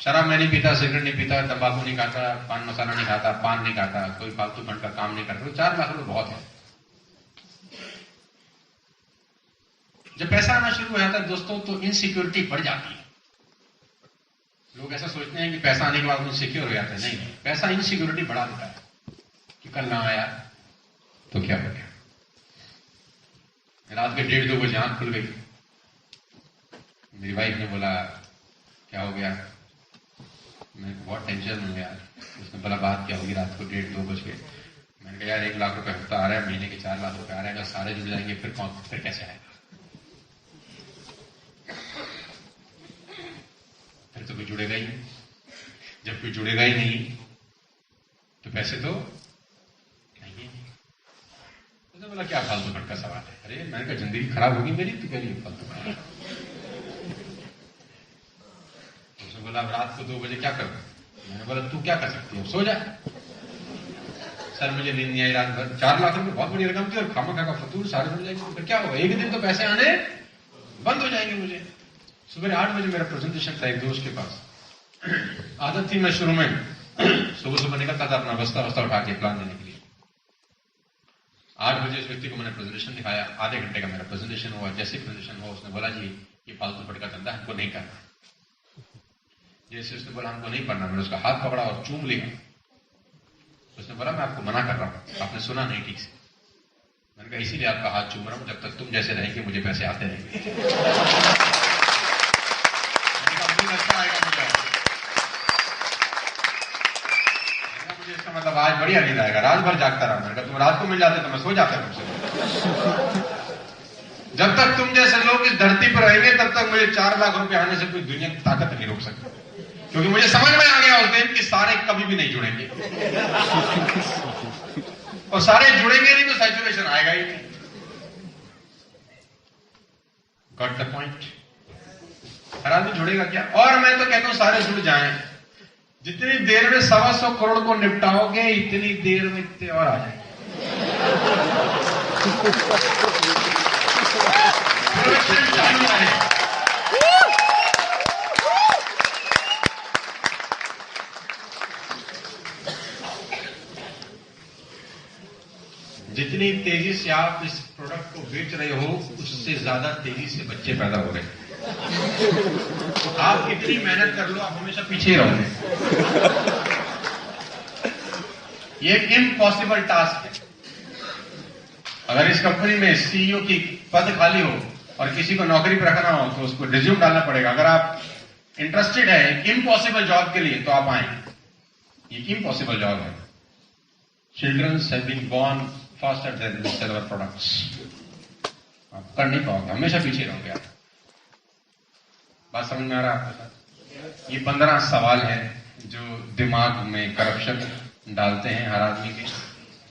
शराब मैं नहीं पीता, सिगरेट नहीं पीता, तंबाकू नहीं खाता, पान मसाला नहीं खाता, पान नहीं खाता, कोई फालतू फंड का काम नहीं करता, तो 4 लाख रुपए बहुत है। जब पैसा आना शुरू हो जाता है दोस्तों तो इनसिक्योरिटी बढ़ जाती है। लोग ऐसा सोचते हैं कि पैसा आने के बाद वो सिक्योर हो जाते हैं। नहीं, पैसा इनसिक्योरिटी बढ़ा देता है कि कल ना आया तो क्या हो गया। रात के 1:30-2 बजे आंख खुल गई, मेरी वाइफ ने बोला क्या हो गया, मैं बहुत टेंशन में यार। उसने बोला बात क्या होगी, रात को 1:30-2 बज गए। मैंने कहा यार 1 लाख रुपए हफ्ता आ रहा है, महीने के 4 लाख रुपए आ रहे हैं, अगर सारे जुड़ जाएंगे फिर कैसे आएगा, फिर तो कोई जुड़ेगा ही नहीं। जब कोई जुड़ेगा ही नहीं तो पैसे तो नहीं है। उसने बोला क्या फालतू फंड का सवाल है। अरे मैंने कहा जिंदगी खराब होगी मेरी, तो कह रही है फालतू फंड। उसने बोला रात को 2 बजे क्या करूं। मैंने बोला तू क्या कर सकती है, सो जा। सर मुझे नींद नहीं आई रात भर, 4 लाख रुपए बहुत बड़ी रकम थी और खामा खा फतूर सारे जुड़ जाएंगे, फिर क्या होगा, एक दिन तो पैसे आने बंद हो जाएंगे। मुझे सुबह 8 बजे मेरा प्रेजेंटेशन था एक दोस्त के पास। आदत थी मैं शुरू में सुबह निकलता था अपना बस्ता उठा के प्लान देने के लिए। 8 बजे उस व्यक्ति को मैंने प्रेजेंटेशन दिखाया, आधे घंटे का मेरा प्रेजेंटेशन हुआ। जैसे प्रेजेंटेशन हुआ उसने बोला जी ये फालतू फंड का धंधा हमको नहीं करना। जैसे उसने बोला हमको नहीं करना, मैंने उसका हाथ पकड़ा और चूम लिया। उसने बोला मैं आपको मना कर रहा हूं, आपने सुना नहीं ठीक से। मैंने कहा इसीलिए आपका हाथ चूम रहा हूं, जब तक तुम जैसे रहेंगे मुझे पैसे आते रहेंगे। अच्छा आएगा मुझे इसका मतलब आज बढ़िया नींद आएगा, रात भर जागता रहा। मैंने कहा तुम रात को मिल जाते तो मैं सो जाता तुमसे। जब तक तुम जैसे लोग इस धरती पर रहेंगे तब तक मुझे 4 लाख रुपए आने से कोई दुनिया की ताकत नहीं रोक सकती, क्योंकि मुझे समझ में आ गया उस दिन कि सारे कभी भी नहीं जुड़ेंगे और सारे जुड़ेंगे नहीं तो सैचुरेशन आएगा ही नहीं। Got the point. हर आदमी जुड़ेगा क्या। और मैं तो कहता हूं सारे जुड़ जाएं। जितनी देर में 125 करोड़ को निपटाओगे इतनी देर में इतने और आ जाएंगे। चालू है। जितनी तेजी से आप इस प्रोडक्ट को बेच रहे हो उससे ज्यादा तेजी से बच्चे पैदा हो रहे हैं। आप कितनी मेहनत कर लो आप हमेशा पीछे रहोगे। ये एक इम्पॉसिबल टास्क है। अगर इस कंपनी में सीईओ की पद खाली हो और किसी को नौकरी पर रखना हो तो उसको रिज्यूम डालना पड़ेगा। अगर आप इंटरेस्टेड है एक इम्पॉसिबल जॉब के लिए तो आप आए। ये इम्पॉसिबल जॉब है। Childrens have been born faster than we sell our products. आप कर नहीं पाओगे, हमेशा पीछे रहोगे आप। बात समझ में आ रहा है आपको? ये 15 सवाल हैं जो दिमाग में करप्शन डालते हैं हर आदमी के,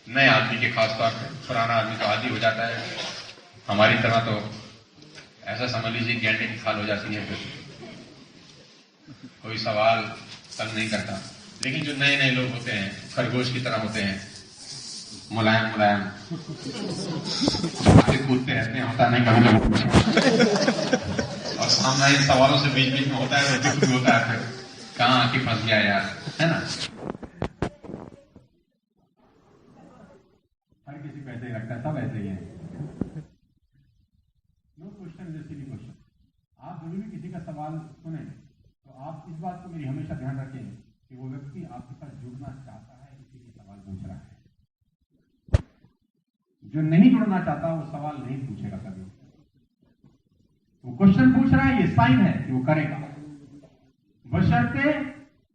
नए आदमी के खासतौर पर। पुराना आदमी तो आदी हो जाता है, हमारी तरह तो ऐसा समझ लीजिए गेंडे की खाल हो जाती है, फिर कोई सवाल तंग नहीं करता। लेकिन जो नए नए लोग होते हैं खरगोश की तरह होते हैं, मुलायम मुलायम कूदते रहते हैं, होता नहीं कभी और सामना इन सवालों से बीच बीच में होता है तो होता है, फिर कहां आके फंस गया यार, है ना। हर किसी को ऐसे ही लगता है, सब ऐसे ही है। No question is a silly question. आप जब भी किसी का सवाल सुने तो आप इस बात को मेरी हमेशा ध्यान रखें कि वो व्यक्ति आपके साथ जुड़ना चाहता है, इसीलिए सवाल पूछ रहा है। जो नहीं जुड़ना चाहता वो सवाल नहीं पूछेगा कभी। वो क्वेश्चन पूछ रहा है, ये साइन है कि वो करेगा, बशर्ते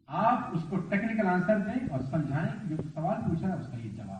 आप उसको टेक्निकल आंसर दें और समझाएं कि जो सवाल पूछ रहा है उसका ये जवाब